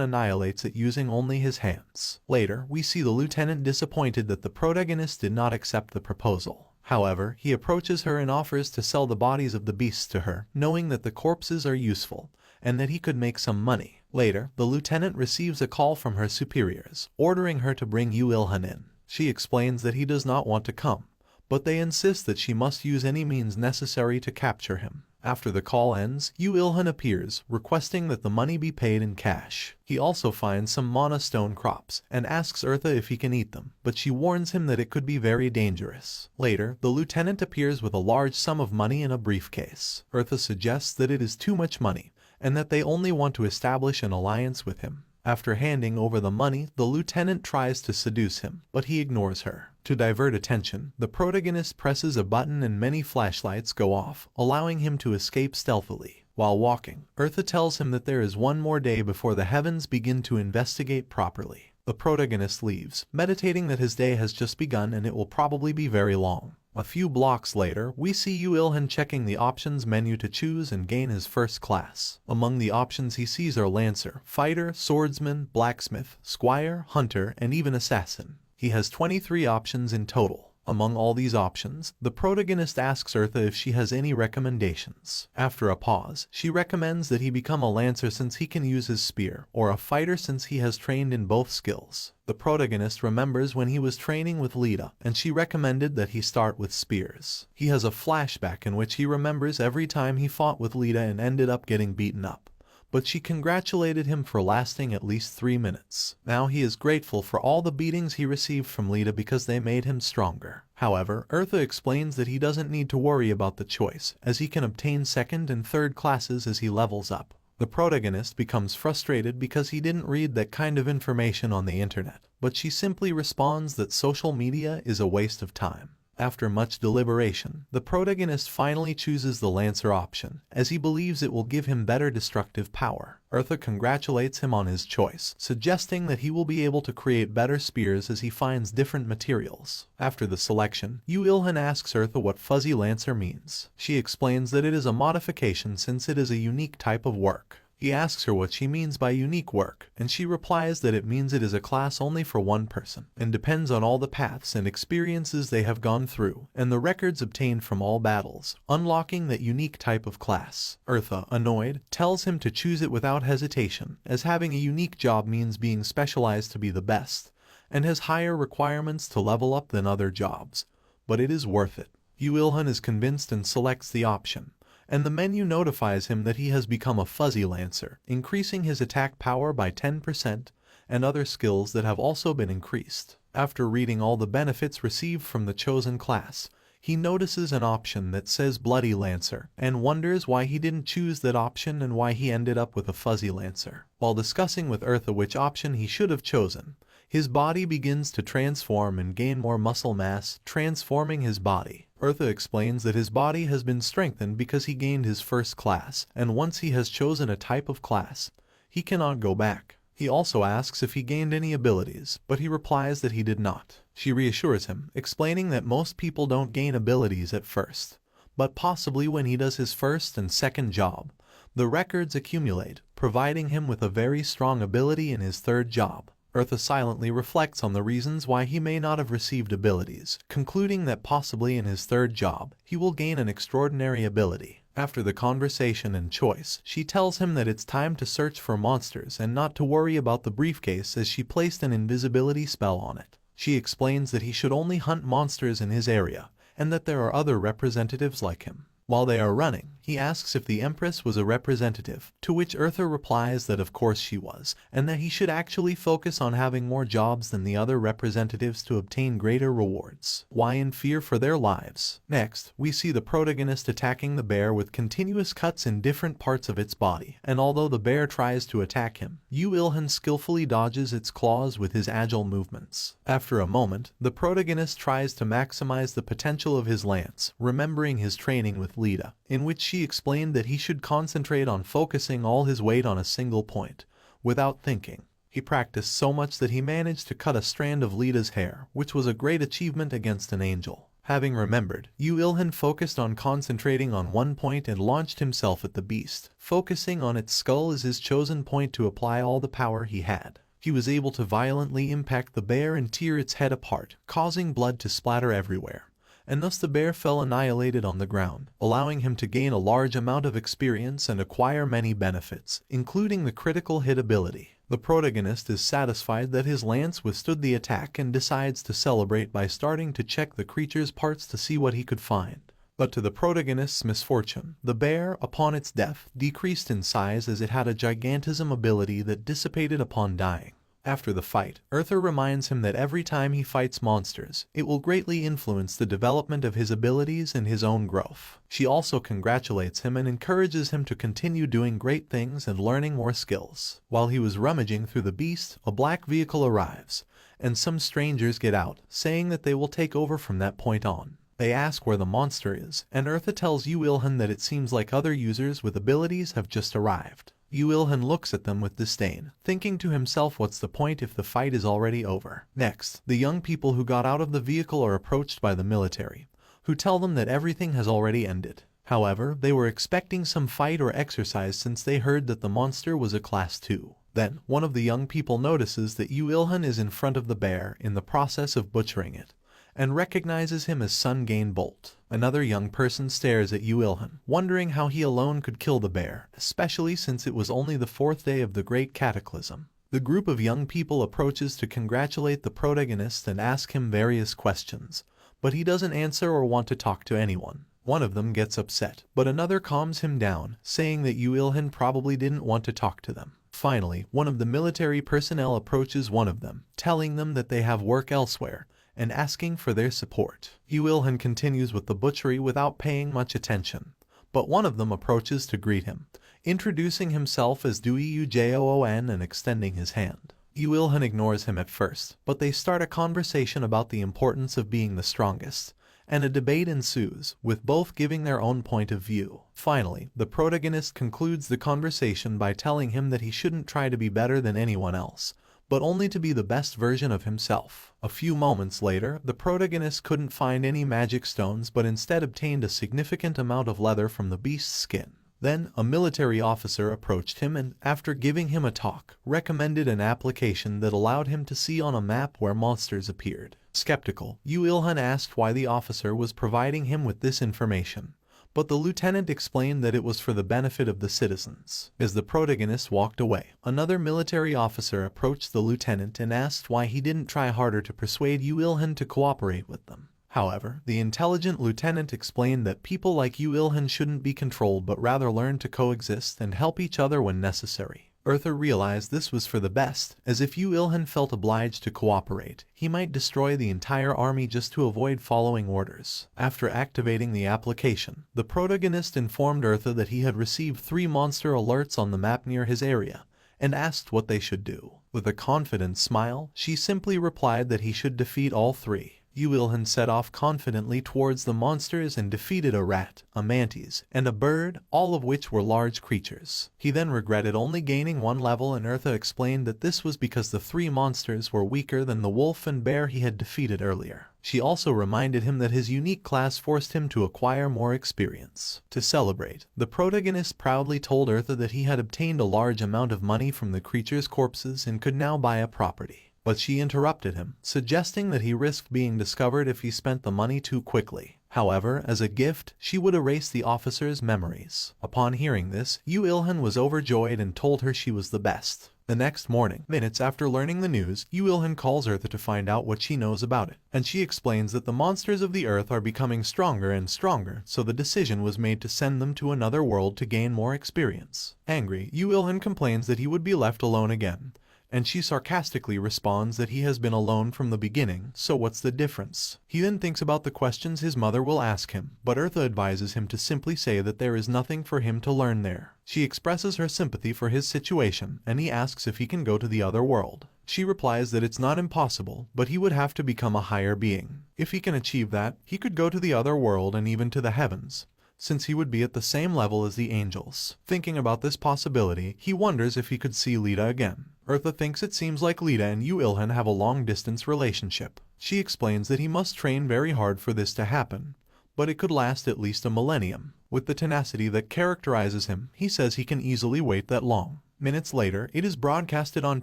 annihilates it using only his hands. Later, we see the lieutenant disappointed that the protagonist did not accept the proposal. However, he approaches her and offers to sell the bodies of the beasts to her, knowing that the corpses are useful and that he could make some money. Later, the lieutenant receives a call from her superiors, ordering her to bring Yu Ilhan in. She explains that he does not want to come, but they insist that she must use any means necessary to capture him. After the call ends, Yu Ilhan appears, requesting that the money be paid in cash. He also finds some mana stone crops and asks Eartha if he can eat them, but she warns him that it could be very dangerous. Later, the lieutenant appears with a large sum of money in a briefcase. Eartha suggests that it is too much money and that they only want to establish an alliance with him. After handing over the money, the lieutenant tries to seduce him, but he ignores her. To divert attention, the protagonist presses a button and many flashlights go off, allowing him to escape stealthily. While walking, Eartha tells him that there is one more day before the heavens begin to investigate properly. The protagonist leaves, meditating that his day has just begun and it will probably be very long. A few blocks later, we see Yu Ilhan checking the options menu to choose and gain his first class. Among the options he sees are Lancer, Fighter, Swordsman, Blacksmith, Squire, Hunter, and even Assassin. He has 23 options in total. Among all these options, the protagonist asks Eartha if she has any recommendations. After a pause, she recommends that he become a Lancer since he can use his spear, or a Fighter since he has trained in both skills. The protagonist remembers when he was training with Lita, and she recommended that he start with spears. He has a flashback in which he remembers every time he fought with Lita and ended up getting beaten up, but she congratulated him for lasting at least 3 minutes. Now he is grateful for all the beatings he received from Lita because they made him stronger. However, Eartha explains that he doesn't need to worry about the choice, as he can obtain second and third classes as he levels up. The protagonist becomes frustrated because he didn't read that kind of information on the internet, but she simply responds that social media is a waste of time. After much deliberation, the protagonist finally chooses the Lancer option, as he believes it will give him better destructive power. Eartha congratulates him on his choice, suggesting that he will be able to create better spears as he finds different materials. After the selection, Yu Ilhan asks Eartha what Fuzzy Lancer means. She explains that it is a modification since it is a unique type of work. He asks her what she means by unique work, and she replies that it means it is a class only for one person, and depends on all the paths and experiences they have gone through, and the records obtained from all battles, unlocking that unique type of class. Eartha, annoyed, tells him to choose it without hesitation, as having a unique job means being specialized to be the best, and has higher requirements to level up than other jobs, but it is worth it. Yu Ilhan is convinced and selects the option, and the menu notifies him that he has become a Fuzzy Lancer, increasing his attack power by 10% and other skills that have also been increased. After reading all the benefits received from the chosen class, he notices an option that says Bloody Lancer and wonders why he didn't choose that option and why he ended up with a Fuzzy Lancer. While discussing with Eartha which option he should have chosen, his body begins to transform and gain more muscle mass, transforming his body. Eartha explains that his body has been strengthened because he gained his first class, and once he has chosen a type of class, he cannot go back. He also asks if he gained any abilities, but he replies that he did not. She reassures him, explaining that most people don't gain abilities at first, but possibly when he does his first and second job, the records accumulate, providing him with a very strong ability in his third job. Eartha silently reflects on the reasons why he may not have received abilities, concluding that possibly in his third job, he will gain an extraordinary ability. After the conversation and choice, she tells him that it's time to search for monsters and not to worry about the briefcase as she placed an invisibility spell on it. She explains that he should only hunt monsters in his area, and that there are other representatives like him. While they are running, he asks if the Empress was a representative, to which Eartha replies that of course she was, and that he should actually focus on having more jobs than the other representatives to obtain greater rewards. Why in fear for their lives? Next, we see the protagonist attacking the bear with continuous cuts in different parts of its body, and although the bear tries to attack him, Yu Ilhan skillfully dodges its claws with his agile movements. After a moment, the protagonist tries to maximize the potential of his lance, remembering his training with Lita, in which she explained that he should concentrate on focusing all his weight on a single point, without thinking. He practiced so much that he managed to cut a strand of Lita's hair, which was a great achievement against an angel. Having remembered, Yu-Ilhan focused on concentrating on one point and launched himself at the beast, focusing on its skull as his chosen point to apply all the power he had. He was able to violently impact the bear and tear its head apart, causing blood to splatter everywhere, and thus the bear fell annihilated on the ground, allowing him to gain a large amount of experience and acquire many benefits, including the critical hit ability. The protagonist is satisfied that his lance withstood the attack and decides to celebrate by starting to check the creature's parts to see what he could find. But to the protagonist's misfortune, the bear, upon its death, decreased in size as it had a gigantism ability that dissipated upon dying. After the fight, Eartha reminds him that every time he fights monsters, it will greatly influence the development of his abilities and his own growth. She also congratulates him and encourages him to continue doing great things and learning more skills. While he was rummaging through the beast, a black vehicle arrives, and some strangers get out, saying that they will take over from that point on. They ask where the monster is, and Eartha tells Yu-Ilhan that it seems like other users with abilities have just arrived. Yu-Ilhan looks at them with disdain, thinking to himself, what's the point if the fight is already over? Next, the young people who got out of the vehicle are approached by the military, who tell them that everything has already ended. However, they were expecting some fight or exercise since they heard that the monster was a class 2. Then, one of the young people notices that Yu-Ilhan is in front of the bear in the process of butchering it, and recognizes him as Sun Gain Bolt. Another young person stares at Yu-Ilhan, wondering how he alone could kill the bear, especially since it was only the 4th day of the Great Cataclysm. The group of young people approaches to congratulate the protagonist and ask him various questions, but he doesn't answer or want to talk to anyone. One of them gets upset, but another calms him down, saying that Yu-Ilhan probably didn't want to talk to them. Finally, one of the military personnel approaches one of them, telling them that they have work elsewhere, and asking for their support. Yu-Ilhan continues with the butchery without paying much attention, but one of them approaches to greet him, introducing himself as Dui-Yu-Joon and extending his hand. Yu-Ilhan ignores him at first, but they start a conversation about the importance of being the strongest, and a debate ensues, with both giving their own point of view. Finally, the protagonist concludes the conversation by telling him that he shouldn't try to be better than anyone else, but only to be the best version of himself. A few moments later, the protagonist couldn't find any magic stones but instead obtained a significant amount of leather from the beast's skin. Then, a military officer approached him and, after giving him a talk, recommended an application that allowed him to see on a map where monsters appeared. Skeptical, Yu-Ilhan asked why the officer was providing him with this information, but the lieutenant explained that it was for the benefit of the citizens. As the protagonist walked away, another military officer approached the lieutenant and asked why he didn't try harder to persuade Yu-Ilhan to cooperate with them. However, the intelligent lieutenant explained that people like Yu-Ilhan shouldn't be controlled but rather learn to coexist and help each other when necessary. Eartha realized this was for the best, as if Yu-Ilhan felt obliged to cooperate, he might destroy the entire army just to avoid following orders. After activating the application, the protagonist informed Eartha that he had received 3 monster alerts on the map near his area, and asked what they should do. With a confident smile, she simply replied that he should defeat all 3. Yu-Ilhan set off confidently towards the monsters and defeated a rat, a mantis, and a bird, all of which were large creatures. He then regretted only gaining 1 level, and Eartha explained that this was because the 3 monsters were weaker than the wolf and bear he had defeated earlier. She also reminded him that his unique class forced him to acquire more experience. To celebrate, the protagonist proudly told Eartha that he had obtained a large amount of money from the creatures' corpses and could now buy a property. But she interrupted him, suggesting that he risked being discovered if he spent the money too quickly. However, as a gift, she would erase the officer's memories. Upon hearing this, Yu-Ilhan was overjoyed and told her she was the best. The next morning, minutes after learning the news, Yu-Ilhan calls Eartha to find out what she knows about it, and she explains that the monsters of the earth are becoming stronger and stronger, so the decision was made to send them to another world to gain more experience. Angry, Yu-Ilhan complains that he would be left alone again, and she sarcastically responds that he has been alone from the beginning, so what's the difference? He then thinks about the questions his mother will ask him, but Eartha advises him to simply say that there is nothing for him to learn there. She expresses her sympathy for his situation, and he asks if he can go to the other world. She replies that it's not impossible, but he would have to become a higher being. If he can achieve that, he could go to the other world and even to the heavens, since he would be at the same level as the angels. Thinking about this possibility, he wonders if he could see Lita again. Eartha thinks it seems like Lita and Yu Ilhan have a long-distance relationship. She explains that he must train very hard for this to happen, but it could last at least a millennium. With the tenacity that characterizes him, he says he can easily wait that long. Minutes later, it is broadcasted on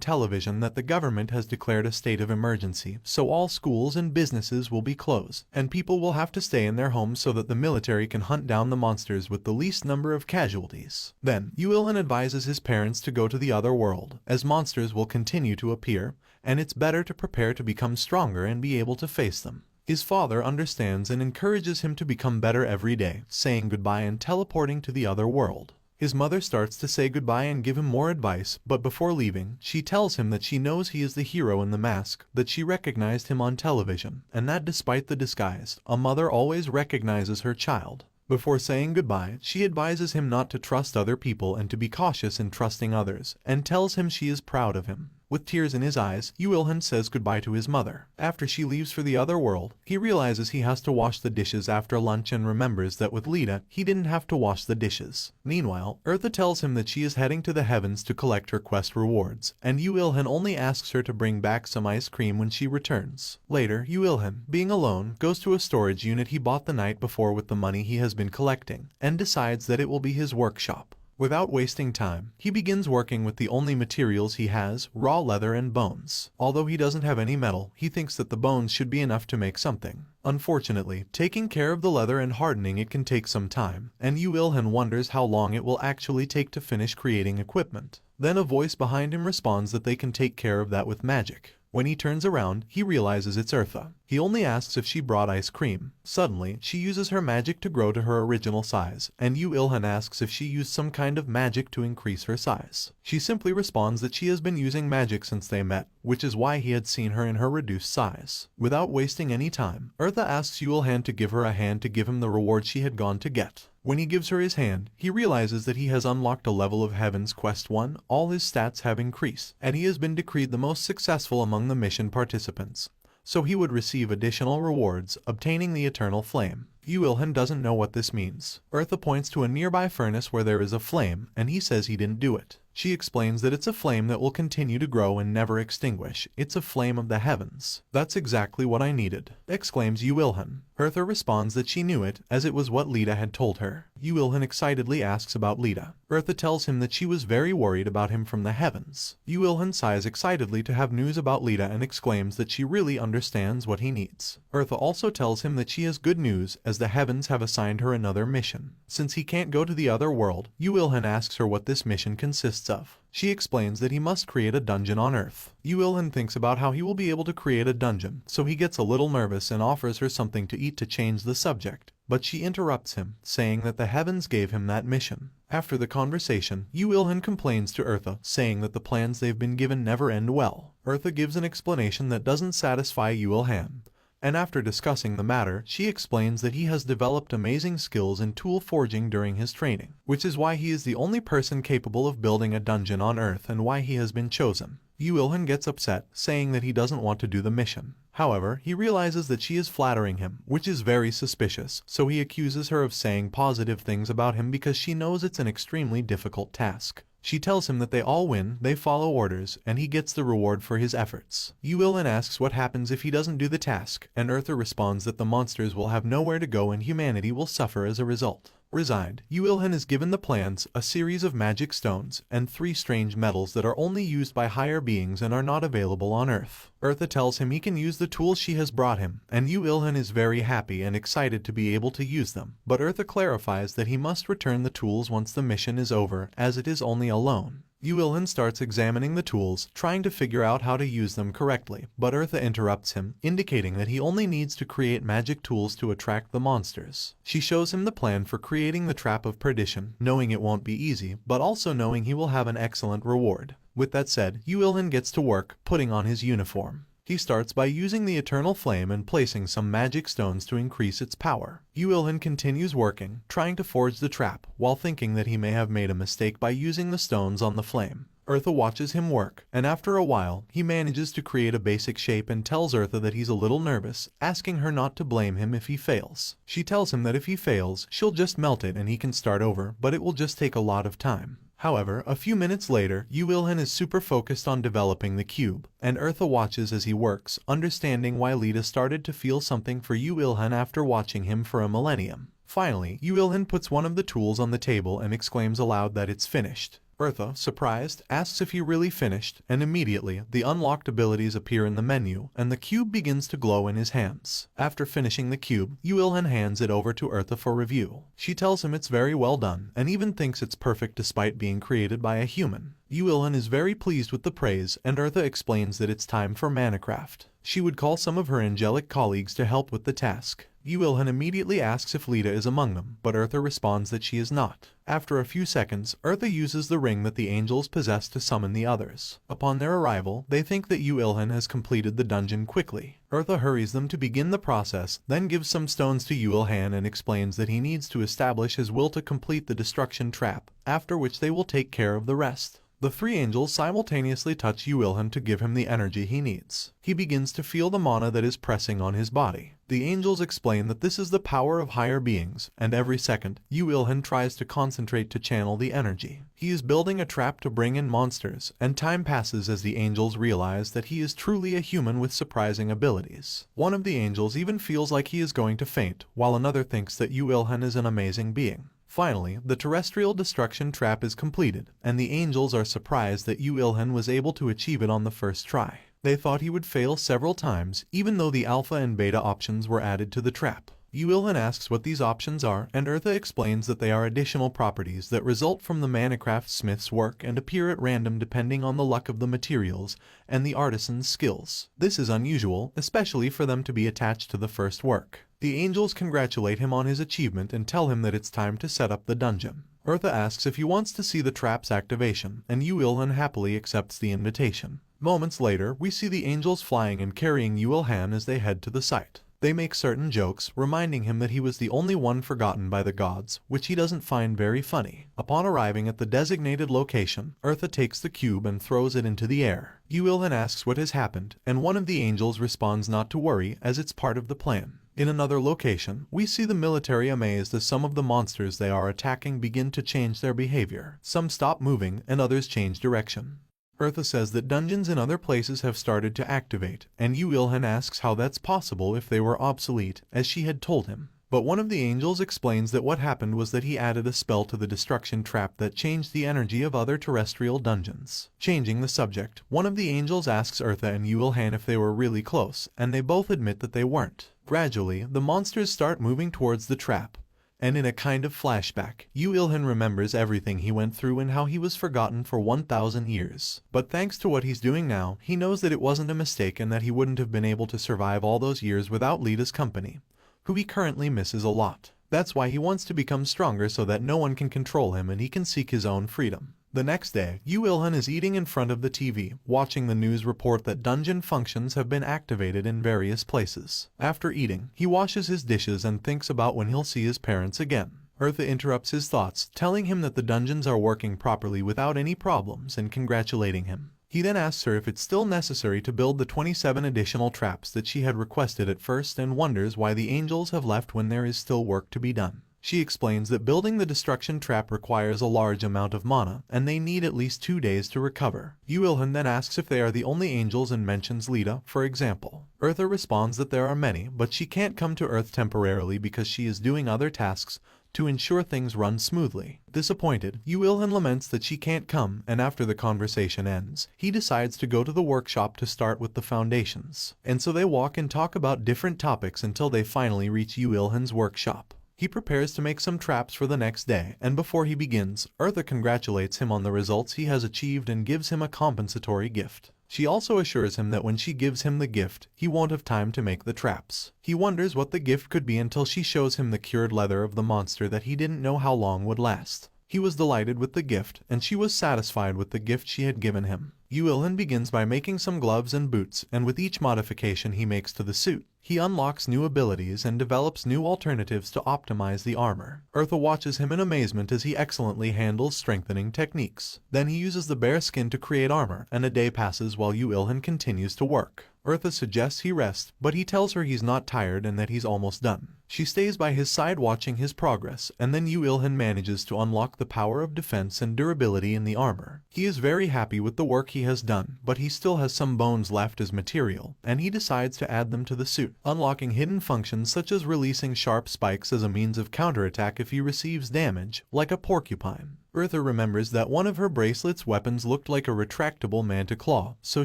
television that the government has declared a state of emergency, so all schools and businesses will be closed, and people will have to stay in their homes so that the military can hunt down the monsters with the least number of casualties. Then, Yu Ilhan advises his parents to go to the other world, as monsters will continue to appear, and it's better to prepare to become stronger and be able to face them. His father understands and encourages him to become better every day, saying goodbye and teleporting to the other world. His mother starts to say goodbye and give him more advice, but before leaving, she tells him that she knows he is the hero in the mask, that she recognized him on television, and that despite the disguise, a mother always recognizes her child. Before saying goodbye, she advises him not to trust other people and to be cautious in trusting others, and tells him she is proud of him. With tears in his eyes, Yu Ilhan says goodbye to his mother. After she leaves for the other world, he realizes he has to wash the dishes after lunch and remembers that with Lita, he didn't have to wash the dishes. Meanwhile, Eartha tells him that she is heading to the heavens to collect her quest rewards, and Yu Ilhan only asks her to bring back some ice cream when she returns. Later, Yu Ilhan, being alone, goes to a storage unit he bought the night before with the money he has been collecting, and decides that it will be his workshop. Without wasting time, he begins working with the only materials he has, raw leather and bones. Although he doesn't have any metal, he thinks that the bones should be enough to make something. Unfortunately, taking care of the leather and hardening it can take some time, and Yu Ilhan wonders how long it will actually take to finish creating equipment. Then a voice behind him responds that they can take care of that with magic. When he turns around, he realizes it's Eartha. He only asks if she brought ice cream. Suddenly, she uses her magic to grow to her original size, and Yu Ilhan asks if she used some kind of magic to increase her size. She simply responds that she has been using magic since they met, which is why he had seen her in her reduced size. Without wasting any time, Eartha asks Yu Ilhan to give her a hand to give him the reward she had gone to get. When he gives her his hand, he realizes that he has unlocked a level of Heaven's Quest 1, all his stats have increased, and he has been decreed the most successful among the mission participants. So he would receive additional rewards, obtaining the Eternal Flame. Yu Ilhan doesn't know what this means. Eartha points to a nearby furnace where there is a flame, and he says he didn't do it. She explains that it's a flame that will continue to grow and never extinguish. It's a flame of the heavens. That's exactly what I needed, exclaims Yu Ilhan. Eartha responds that she knew it, as it was what Lita had told her. Yu Ilhan excitedly asks about Lita. Eartha tells him that she was very worried about him from the heavens. Yu Ilhan sighs excitedly to have news about Lita and exclaims that she really understands what he needs. Eartha also tells him that she has good news, as the heavens have assigned her another mission. Since he can't go to the other world, Yu Ilhan asks her what this mission consists of. She explains that he must create a dungeon on Earth. Yu Ilhan thinks about how he will be able to create a dungeon, so he gets a little nervous and offers her something to eat to change the subject. But she interrupts him, saying that the heavens gave him that mission. After the conversation, Yu Ilhan complains to Eartha, saying that the plans they've been given never end well. Eartha gives an explanation that doesn't satisfy Yu Ilhan, and after discussing the matter, she explains that he has developed amazing skills in tool forging during his training, which is why he is the only person capable of building a dungeon on Earth and why he has been chosen. Yu Ilhan gets upset, saying that he doesn't want to do the mission. However, he realizes that she is flattering him, which is very suspicious, so he accuses her of saying positive things about him because she knows it's an extremely difficult task. She tells him that they all win, they follow orders, and he gets the reward for his efforts. Yu Ilhan asks what happens if he doesn't do the task, and Eartha responds that the monsters will have nowhere to go and humanity will suffer as a result. Resigned, Yu Ilhan is given the plans, a series of magic stones, and 3 strange metals that are only used by higher beings and are not available on Earth. Eartha tells him he can use the tools she has brought him, and Yu Ilhan is very happy and excited to be able to use them. But Eartha clarifies that he must return the tools once the mission is over, as it is only a loan. Yu Ilhan starts examining the tools, trying to figure out how to use them correctly, but Eartha interrupts him, indicating that he only needs to create magic tools to attract the monsters. She shows him the plan for creating the Trap of Perdition, knowing it won't be easy, but also knowing he will have an excellent reward. With that said, Yu Ilhan gets to work, putting on his uniform. He starts by using the Eternal Flame and placing some magic stones to increase its power. Yu Ilhan continues working, trying to forge the trap, while thinking that he may have made a mistake by using the stones on the flame. Eartha watches him work, and after a while, he manages to create a basic shape and tells Eartha that he's a little nervous, asking her not to blame him if he fails. She tells him that if he fails, she'll just melt it and he can start over, but it will just take a lot of time. However, a few minutes later, Yu-Il-hun is super focused on developing the cube, and Eartha watches as he works, understanding why Lita started to feel something for Yu-Il-hun after watching him for a millennium. Finally, Yu-Il-hun puts one of the tools on the table and exclaims aloud that it's finished. Eartha, surprised, asks if he really finished, and immediately, the unlocked abilities appear in the menu, and the cube begins to glow in his hands. After finishing the cube, Yu-Il-hun hands it over to Eartha for review. She tells him it's very well done, and even thinks it's perfect despite being created by a human. Yu-Il-hun is very pleased with the praise, and Eartha explains that it's time for Manacraft. She would call some of her angelic colleagues to help with the task. Yu-Il-hun immediately asks if Lita is among them, but Eartha responds that she is not. After a few seconds, Eartha uses the ring that the angels possess to summon the others. Upon their arrival, they think that Yu-Il-hun has completed the dungeon quickly. Eartha hurries them to begin the process, then gives some stones to Yu-Il-hun and explains that he needs to establish his will to complete the destruction trap, after which they will take care of the rest. The three angels simultaneously touch Yu-Il-hun to give him the energy he needs. He begins to feel the mana that is pressing on his body. The angels explain that this is the power of higher beings, and every second, Yu-Il-hun tries to concentrate to channel the energy. He is building a trap to bring in monsters, and time passes as the angels realize that he is truly a human with surprising abilities. One of the angels even feels like he is going to faint, while another thinks that Yu-Il-hun is an amazing being. Finally, the terrestrial destruction trap is completed, and the angels are surprised that Yu-Il-hun was able to achieve it on the first try. They thought he would fail several times, even though the alpha and beta options were added to the trap. Yu-Il-hun asks what these options are, and Eartha explains that they are additional properties that result from the Manacraft smith's work and appear at random depending on the luck of the materials and the artisan's skills. This is unusual, especially for them to be attached to the first work. The angels congratulate him on his achievement and tell him that it's time to set up the dungeon. Eartha asks if he wants to see the trap's activation, and Yu-Il-hun happily accepts the invitation. Moments later, we see the angels flying and carrying Yu-Il-hun as they head to the site. They make certain jokes, reminding him that he was the only one forgotten by the gods, which he doesn't find very funny. Upon arriving at the designated location, Eartha takes the cube and throws it into the air. Yu-Il-hun asks what has happened, and one of the angels responds not to worry, as it's part of the plan. In another location, we see the military amazed as some of the monsters they are attacking begin to change their behavior. Some stop moving, and others change direction. Eartha says that dungeons in other places have started to activate, and Yu-Il-hun asks how that's possible if they were obsolete, as she had told him. But one of the angels explains that what happened was that he added a spell to the destruction trap that changed the energy of other terrestrial dungeons. Changing the subject, one of the angels asks Eartha and Yu-Il-hun if they were really close, and they both admit that they weren't. Gradually, the monsters start moving towards the trap, and in a kind of flashback, Yu-Il-hun remembers everything he went through and how he was forgotten for 1,000 years. But thanks to what he's doing now, he knows that it wasn't a mistake and that he wouldn't have been able to survive all those years without Lita's company, who he currently misses a lot. That's why he wants to become stronger so that no one can control him and he can seek his own freedom. The next day, Yu-Il-hun is eating in front of the TV, watching the news report that dungeon functions have been activated in various places. After eating, he washes his dishes and thinks about when he'll see his parents again. Eartha interrupts his thoughts, telling him that the dungeons are working properly without any problems and congratulating him. He then asks her if it's still necessary to build the 27 additional traps that she had requested at first and wonders why the angels have left when there is still work to be done. She explains that building the destruction trap requires a large amount of mana, and they need at least 2 days to recover. Yu-Il-hun then asks if they are the only angels and mentions Lita, for example. Eartha responds that there are many, but she can't come to Earth temporarily because she is doing other tasks to ensure things run smoothly. Disappointed, Yu-Il-hun laments that she can't come, and after the conversation ends, he decides to go to the workshop to start with the foundations. And so they walk and talk about different topics until they finally reach Yu-Il-hun's workshop. He prepares to make some traps for the next day, and before he begins, Eartha congratulates him on the results he has achieved and gives him a compensatory gift. She also assures him that when she gives him the gift, he won't have time to make the traps. He wonders what the gift could be until she shows him the cured leather of the monster that he didn't know how long would last. He was delighted with the gift, and she was satisfied with the gift she had given him. Yu-Il-hun begins by making some gloves and boots, and with each modification he makes to the suit, he unlocks new abilities and develops new alternatives to optimize the armor. Eartha watches him in amazement as he excellently handles strengthening techniques. Then he uses the bear skin to create armor, and a day passes while Yu-Il-hun continues to work. Eartha suggests he rest, but he tells her he's not tired and that he's almost done. She stays by his side watching his progress, and then Yu-Ilhan manages to unlock the power of defense and durability in the armor. He is very happy with the work he has done, but he still has some bones left as material, and he decides to add them to the suit, unlocking hidden functions such as releasing sharp spikes as a means of counterattack if he receives damage, like a porcupine. Eartha remembers that one of her bracelet's weapons looked like a retractable manticlaw, so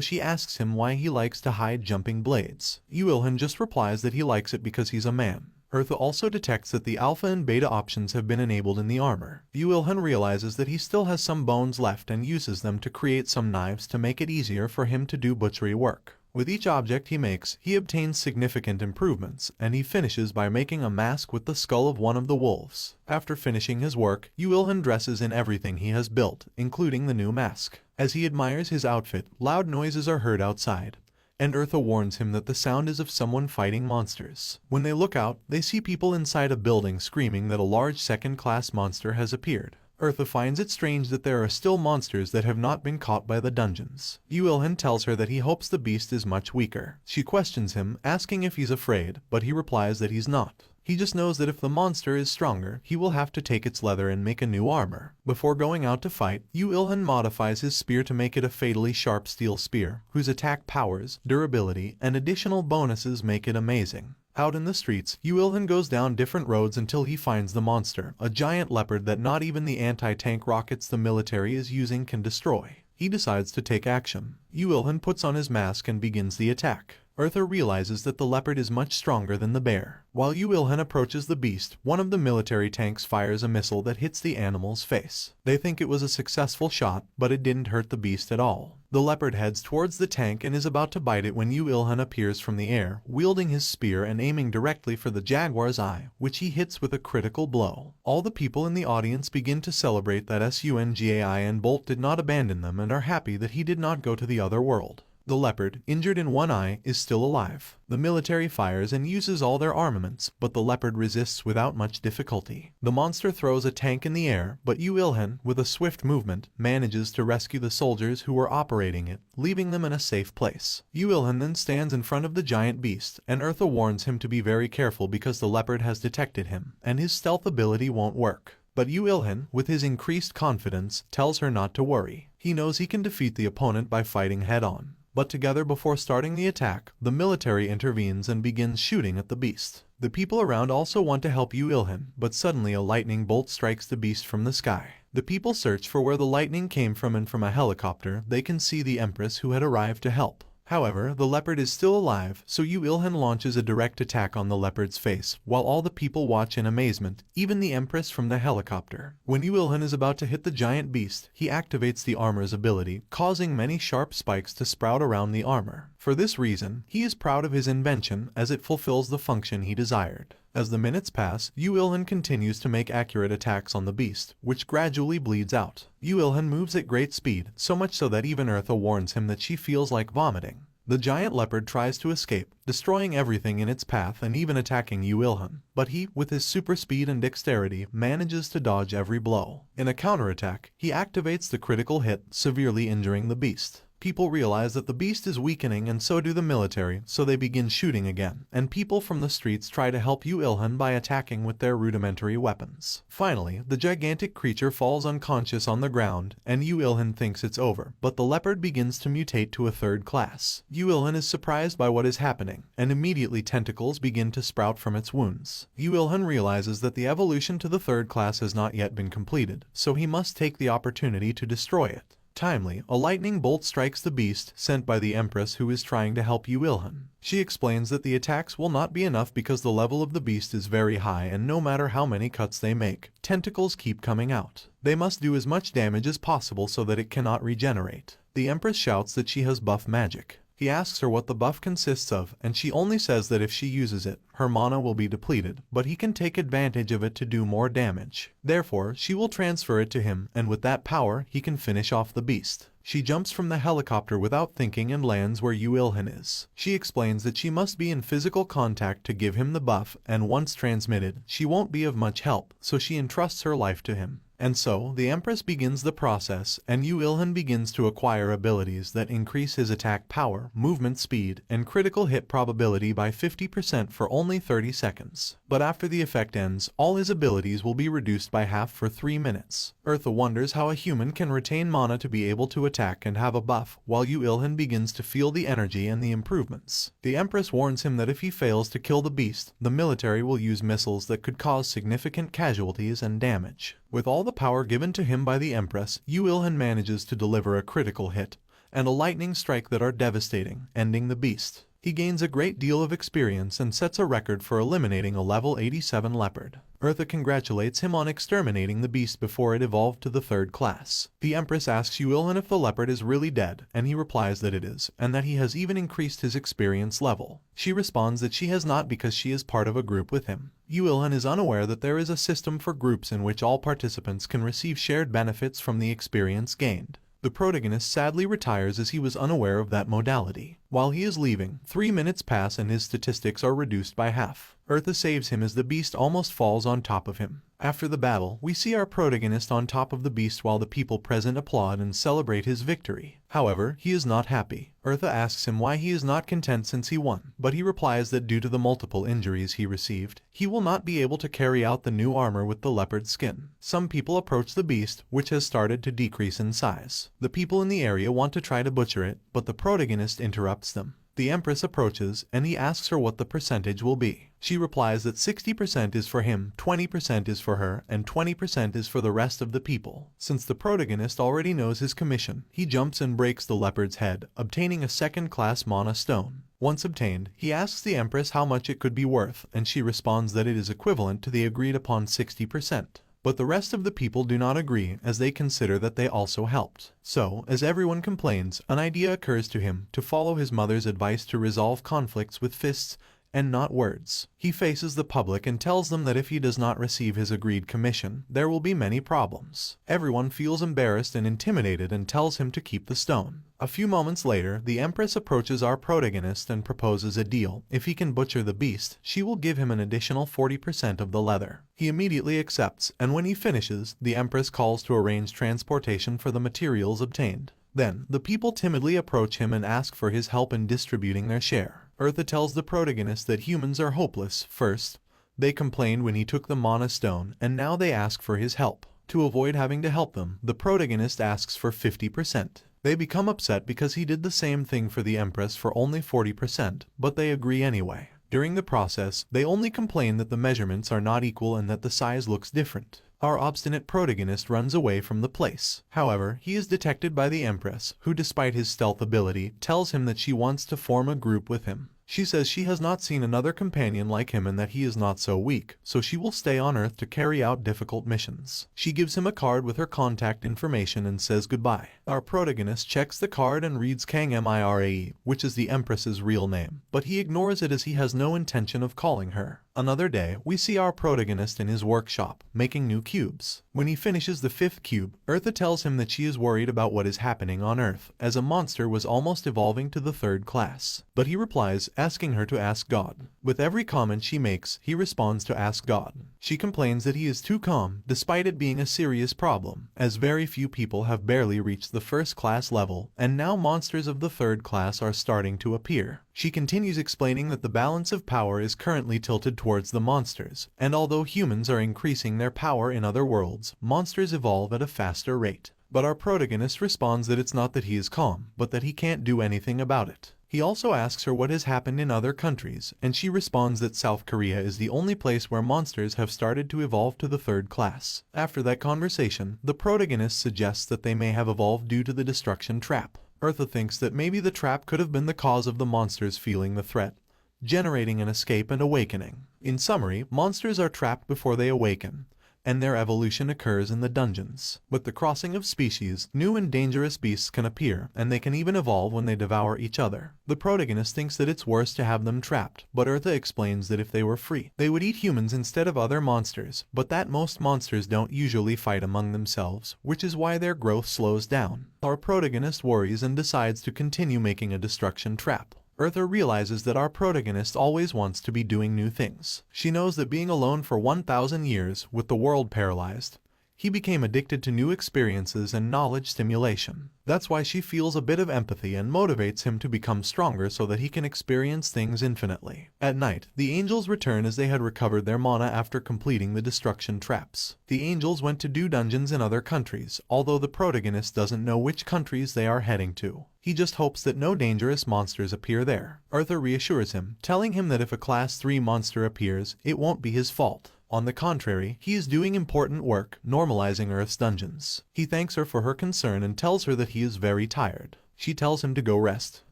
she asks him why he likes to hide jumping blades. Yu-Ilhan just replies that he likes it because he's a man. Eartha also detects that the alpha and beta options have been enabled in the armor. Yu-Ilhan realizes that he still has some bones left and uses them to create some knives to make it easier for him to do butchery work. With each object he makes, he obtains significant improvements, and he finishes by making a mask with the skull of one of the wolves. After finishing his work, Yu-Ilhan dresses in everything he has built, including the new mask. As he admires his outfit, loud noises are heard outside, and Eartha warns him that the sound is of someone fighting monsters. When they look out, they see people inside a building screaming that a large second-class monster has appeared. Eartha finds it strange that there are still monsters that have not been caught by the dungeons. Yu-Ilhan tells her that he hopes the beast is much weaker. She questions him, asking if he's afraid, but he replies that he's not. He just knows that if the monster is stronger, he will have to take its leather and make a new armor. Before going out to fight, Yu-Ilhan modifies his spear to make it a fatally sharp steel spear, whose attack powers, durability, and additional bonuses make it amazing. Out in the streets, Yu-Ilhan goes down different roads until he finds the monster, a giant leopard that not even the anti-tank rockets the military is using can destroy. He decides to take action. Yu-Ilhan puts on his mask and begins the attack. Eartha realizes that the leopard is much stronger than the bear. While Yu-Ilhan approaches the beast, one of the military tanks fires a missile that hits the animal's face. They think it was a successful shot, but it didn't hurt the beast at all. The leopard heads towards the tank and is about to bite it when Yu-Ilhan appears from the air, wielding his spear and aiming directly for the jaguar's eye, which he hits with a critical blow. All the people in the audience begin to celebrate that Sungai and Bolt did not abandon them and are happy that he did not go to the other world. The leopard, injured in one eye, is still alive. The military fires and uses all their armaments, but the leopard resists without much difficulty. The monster throws a tank in the air, but Yu-Ilhan, with a swift movement, manages to rescue the soldiers who were operating it, leaving them in a safe place. Yu-Ilhan then stands in front of the giant beast, and Eartha warns him to be very careful because the leopard has detected him, and his stealth ability won't work. But Yu-Ilhan, with his increased confidence, tells her not to worry. He knows he can defeat the opponent by fighting head-on. But together before starting the attack, the military intervenes and begins shooting at the beast. The people around also want to help Yu-Ilhan, but suddenly a lightning bolt strikes the beast from the sky. The people search for where the lightning came from, and from a helicopter they can see the Empress who had arrived to help. However, the leopard is still alive, so Yu-Ilhan launches a direct attack on the leopard's face, while all the people watch in amazement, even the Empress from the helicopter. When Yu-Ilhan is about to hit the giant beast, he activates the armor's ability, causing many sharp spikes to sprout around the armor. For this reason, he is proud of his invention, as it fulfills the function he desired. As the minutes pass, Yu-Ilhan continues to make accurate attacks on the beast, which gradually bleeds out. Yu-Ilhan moves at great speed, so much so that even Eartha warns him that she feels like vomiting. The giant leopard tries to escape, destroying everything in its path and even attacking Yu-Ilhan, but he, with his super speed and dexterity, manages to dodge every blow. In a counterattack, he activates the critical hit, severely injuring the beast. People realize that the beast is weakening, and so do the military, so they begin shooting again, and people from the streets try to help Yu-Ilhan by attacking with their rudimentary weapons. Finally, the gigantic creature falls unconscious on the ground, and Yu-Ilhan thinks it's over, but the leopard begins to mutate to a third class. Yu-Ilhan is surprised by what is happening, and immediately tentacles begin to sprout from its wounds. Yu-Ilhan realizes that the evolution to the third class has not yet been completed, so he must take the opportunity to destroy it. Timely, a lightning bolt strikes the beast, sent by the Empress who is trying to help Yu-Ilhan. She explains that the attacks will not be enough because the level of the beast is very high, and no matter how many cuts they make, tentacles keep coming out. They must do as much damage as possible so that it cannot regenerate. The Empress shouts that she has buff magic. He asks her what the buff consists of, and she only says that if she uses it, her mana will be depleted, but he can take advantage of it to do more damage. Therefore, she will transfer it to him, and with that power, he can finish off the beast. She jumps from the helicopter without thinking and lands where Yu-Ilhan is. She explains that she must be in physical contact to give him the buff, and once transmitted, she won't be of much help, so she entrusts her life to him. And so, the Empress begins the process, and Yu Ilhan begins to acquire abilities that increase his attack power, movement speed, and critical hit probability by 50% for only 30 seconds. But after the effect ends, all his abilities will be reduced by half for 3 minutes. Eartha wonders how a human can retain mana to be able to attack and have a buff, while Yu Ilhan begins to feel the energy and the improvements. The Empress warns him that if he fails to kill the beast, the military will use missiles that could cause significant casualties and damage. With all the power given to him by the Empress, Yu Ilhan manages to deliver a critical hit and a lightning strike that are devastating, ending the beast. He gains a great deal of experience and sets a record for eliminating a level 87 leopard. Eartha congratulates him on exterminating the beast before it evolved to the 3rd class. The Empress asks Yu Ilhan if the leopard is really dead, and he replies that it is, and that he has even increased his experience level. She responds that she has not because she is part of a group with him. Yu Ilhan is unaware that there is a system for groups in which all participants can receive shared benefits from the experience gained. The protagonist sadly retires as he was unaware of that modality. While he is leaving, 3 minutes pass and his statistics are reduced by half. Eartha saves him as the beast almost falls on top of him. After the battle, we see our protagonist on top of the beast while the people present applaud and celebrate his victory. However, he is not happy. Eartha asks him why he is not content since he won, but he replies that due to the multiple injuries he received, he will not be able to carry out the new armor with the leopard skin. Some people approach the beast, which has started to decrease in size. The people in the area want to try to butcher it, but the protagonist interrupts them. The Empress approaches, and he asks her what the percentage will be. She replies that 60% is for him, 20% is for her, and 20% is for the rest of the people. Since the protagonist already knows his commission, he jumps and breaks the leopard's head, obtaining a 2nd-class mana stone. Once obtained, he asks the Empress how much it could be worth, and she responds that it is equivalent to the agreed-upon 60%. But the rest of the people do not agree, as they consider that they also helped. So, as everyone complains, an idea occurs to him to follow his mother's advice to resolve conflicts with fists and not words. He faces the public and tells them that if he does not receive his agreed commission, there will be many problems. Everyone feels embarrassed and intimidated and tells him to keep the stone. A few moments later, the Empress approaches our protagonist and proposes a deal. If he can butcher the beast, she will give him an additional 40% of the leather. He immediately accepts, and when he finishes, the Empress calls to arrange transportation for the materials obtained. Then, the people timidly approach him and ask for his help in distributing their share. Eartha tells the protagonist that humans are hopeless. First, they complained when he took the mana stone, and now they ask for his help. To avoid having to help them, the protagonist asks for 50%. They become upset because he did the same thing for the Empress for only 40%, but they agree anyway. During the process, they only complain that the measurements are not equal and that the size looks different. Our obstinate protagonist runs away from the place. However, he is detected by the Empress, who despite his stealth ability, tells him that she wants to form a group with him. She says she has not seen another companion like him and that he is not so weak, so she will stay on Earth to carry out difficult missions. She gives him a card with her contact information and says goodbye. Our protagonist checks the card and reads Kang Mirae, which is the Empress's real name, but he ignores it as he has no intention of calling her. Another day, we see our protagonist in his workshop, making new cubes. When he finishes the 5th cube, Eartha tells him that she is worried about what is happening on Earth, as a monster was almost evolving to the 3rd class. But he replies, asking her to ask God. With every comment she makes, he responds to ask God. She complains that he is too calm, despite it being a serious problem, as very few people have barely reached the 1st class level, and now monsters of the 3rd class are starting to appear. She continues explaining that the balance of power is currently tilted towards the monsters, and although humans are increasing their power in other worlds, monsters evolve at a faster rate. But our protagonist responds that it's not that he is calm, but that he can't do anything about it. He also asks her what has happened in other countries, and she responds that South Korea is the only place where monsters have started to evolve to the 3rd class. After that conversation, the protagonist suggests that they may have evolved due to the destruction trap. Eartha thinks that maybe the trap could have been the cause of the monsters feeling the threat, generating an escape and awakening. In summary, monsters are trapped before they awaken, and their evolution occurs in the dungeons. With the crossing of species, new and dangerous beasts can appear, and they can even evolve when they devour each other. The protagonist thinks that it's worse to have them trapped, but Eartha explains that if they were free, they would eat humans instead of other monsters, but that most monsters don't usually fight among themselves, which is why their growth slows down. Our protagonist worries and decides to continue making a destruction trap. Eartha realizes that our protagonist always wants to be doing new things. She knows that being alone for 1,000 years, with the world paralyzed, He became addicted to new experiences and knowledge stimulation. That's why she feels a bit of empathy and motivates him to become stronger so that he can experience things infinitely. At night, the angels return as they had recovered their mana after completing the destruction traps. The angels went to do dungeons in other countries, although the protagonist doesn't know which countries they are heading to. He just hopes that no dangerous monsters appear there. Eartha reassures him, telling him that if a Class 3 monster appears, it won't be his fault. On the contrary, he is doing important work, normalizing Earth's dungeons. He thanks her for her concern and tells her that he is very tired. She tells him to go rest.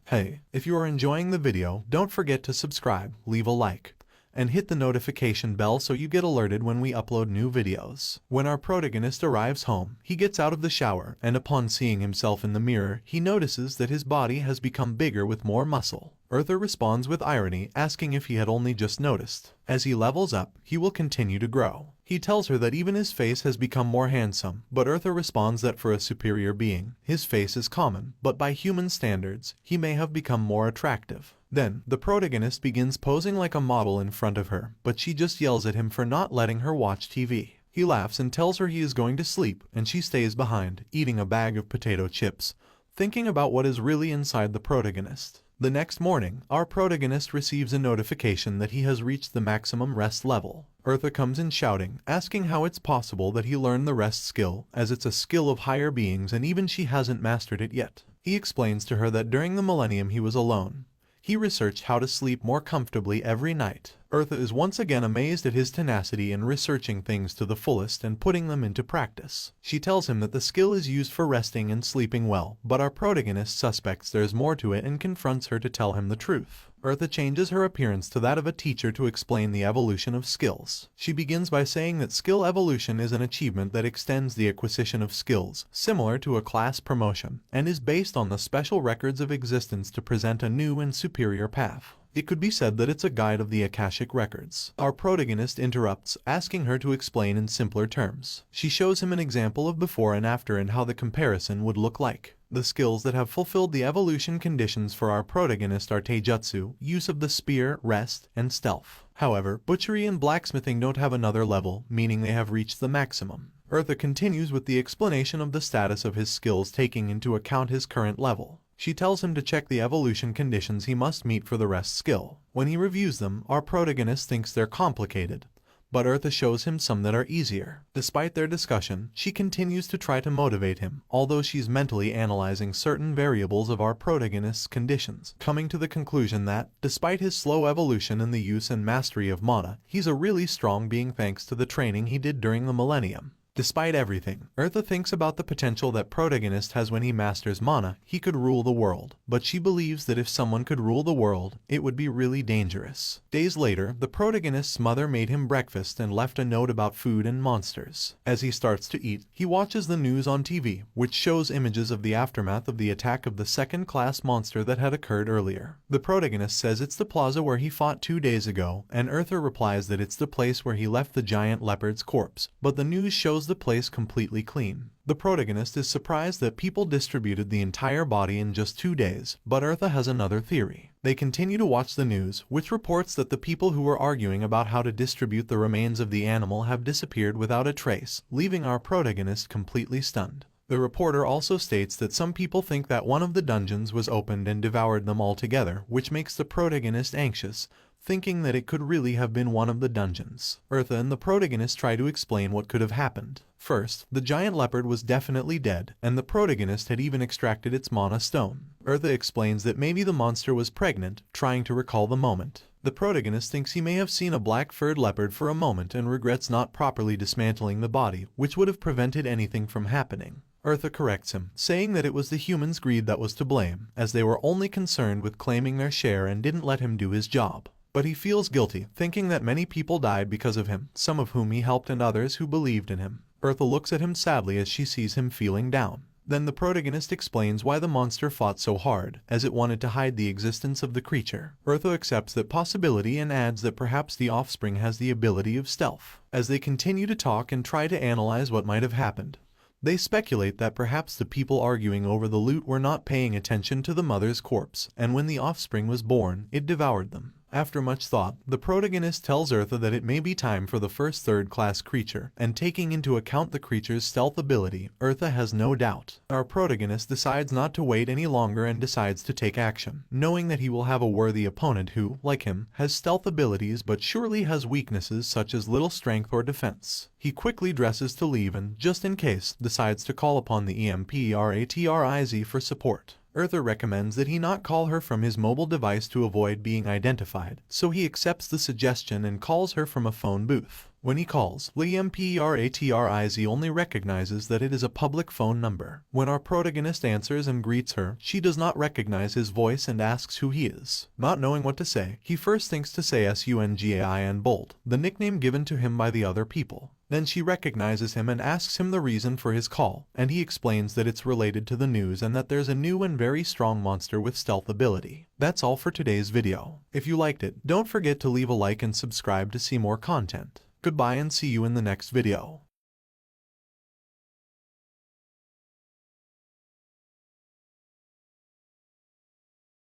Hey, if you are enjoying the video, don't forget to subscribe, leave a like, and hit the notification bell so you get alerted when we upload new videos. When our protagonist arrives home, he gets out of the shower, and upon seeing himself in the mirror, he notices that his body has become bigger with more muscle. Eartha responds with irony, asking if he had only just noticed. As he levels up, he will continue to grow. He tells her that even his face has become more handsome, but Eartha responds that for a superior being, his face is common, but by human standards, he may have become more attractive. Then, the protagonist begins posing like a model in front of her, but she just yells at him for not letting her watch TV. He laughs and tells her he is going to sleep, and she stays behind, eating a bag of potato chips, thinking about what is really inside the protagonist. The next morning, our protagonist receives a notification that he has reached the maximum rest level. Eartha comes in shouting, asking how it's possible that he learned the rest skill, as it's a skill of higher beings and even she hasn't mastered it yet. He explains to her that during the millennium he was alone. He researched how to sleep more comfortably every night. Eartha is once again amazed at his tenacity in researching things to the fullest and putting them into practice. She tells him that the skill is used for resting and sleeping well, but our protagonist suspects there's more to it and confronts her to tell him the truth. Eartha changes her appearance to that of a teacher to explain the evolution of skills. She begins by saying that skill evolution is an achievement that extends the acquisition of skills, similar to a class promotion, and is based on the special records of existence to present a new and superior path. It could be said that it's a guide of the Akashic records. Our protagonist interrupts, asking her to explain in simpler terms. She shows him an example of before and after and how the comparison would look like. The skills that have fulfilled the evolution conditions for our protagonist are Taijutsu, use of the spear, rest, and stealth. However, butchery and blacksmithing don't have another level, meaning they have reached the maximum. Eartha continues with the explanation of the status of his skills taking into account his current level. She tells him to check the evolution conditions he must meet for the rest skill. When he reviews them, our protagonist thinks they're complicated, but Eartha shows him some that are easier. Despite their discussion, she continues to try to motivate him, although she's mentally analyzing certain variables of our protagonist's conditions, coming to the conclusion that, despite his slow evolution in the use and mastery of mana, he's a really strong being thanks to the training he did during the millennium. Despite everything, Eartha thinks about the potential that protagonist has when he masters mana, he could rule the world. But she believes that if someone could rule the world, it would be really dangerous. Days later, the protagonist's mother made him breakfast and left a note about food and monsters. As he starts to eat, he watches the news on TV, which shows images of the aftermath of the attack of the second-class monster that had occurred earlier. The protagonist says it's the plaza where he fought 2 days ago, and Eartha replies that it's the place where he left the giant leopard's corpse, but the news shows the place completely clean. The protagonist is surprised that people distributed the entire body in just 2 days, but Eartha has another theory. They continue to watch the news, which reports that the people who were arguing about how to distribute the remains of the animal have disappeared without a trace, leaving our protagonist completely stunned. The reporter also states that some people think that one of the dungeons was opened and devoured them all together, which makes the protagonist anxious, thinking that it could really have been one of the dungeons. Eartha and the protagonist try to explain what could have happened. First, the giant leopard was definitely dead, and the protagonist had even extracted its mana stone. Eartha explains that maybe the monster was pregnant, trying to recall the moment. The protagonist thinks he may have seen a black-furred leopard for a moment and regrets not properly dismantling the body, which would have prevented anything from happening. Eartha corrects him, saying that it was the humans' greed that was to blame, as they were only concerned with claiming their share and didn't let him do his job. But he feels guilty, thinking that many people died because of him, some of whom he helped and others who believed in him. Eartha looks at him sadly as she sees him feeling down. Then the protagonist explains why the monster fought so hard, as it wanted to hide the existence of the creature. Eartha accepts that possibility and adds that perhaps the offspring has the ability of stealth. As they continue to talk and try to analyze what might have happened, they speculate that perhaps the people arguing over the loot were not paying attention to the mother's corpse, and when the offspring was born, it devoured them. After much thought, the protagonist tells Eartha that it may be time for the first third-class creature, and taking into account the creature's stealth ability, Eartha has no doubt. Our protagonist decides not to wait any longer and decides to take action, knowing that he will have a worthy opponent who, like him, has stealth abilities but surely has weaknesses such as little strength or defense. He quickly dresses to leave and, just in case, decides to call upon the EMPRATRIZ for support. Eartha recommends that he not call her from his mobile device to avoid being identified, so he accepts the suggestion and calls her from a phone booth. When he calls, the EMPRATRIZ only recognizes that it is a public phone number. When our protagonist answers and greets her, she does not recognize his voice and asks who he is. Not knowing what to say, he first thinks to say SUNGAI and Bolt, the nickname given to him by the other people. Then she recognizes him and asks him the reason for his call, and he explains that it's related to the news and that there's a new and very strong monster with stealth ability. That's all for today's video. If you liked it, don't forget to leave a like and subscribe to see more content. Goodbye and see you in the next video.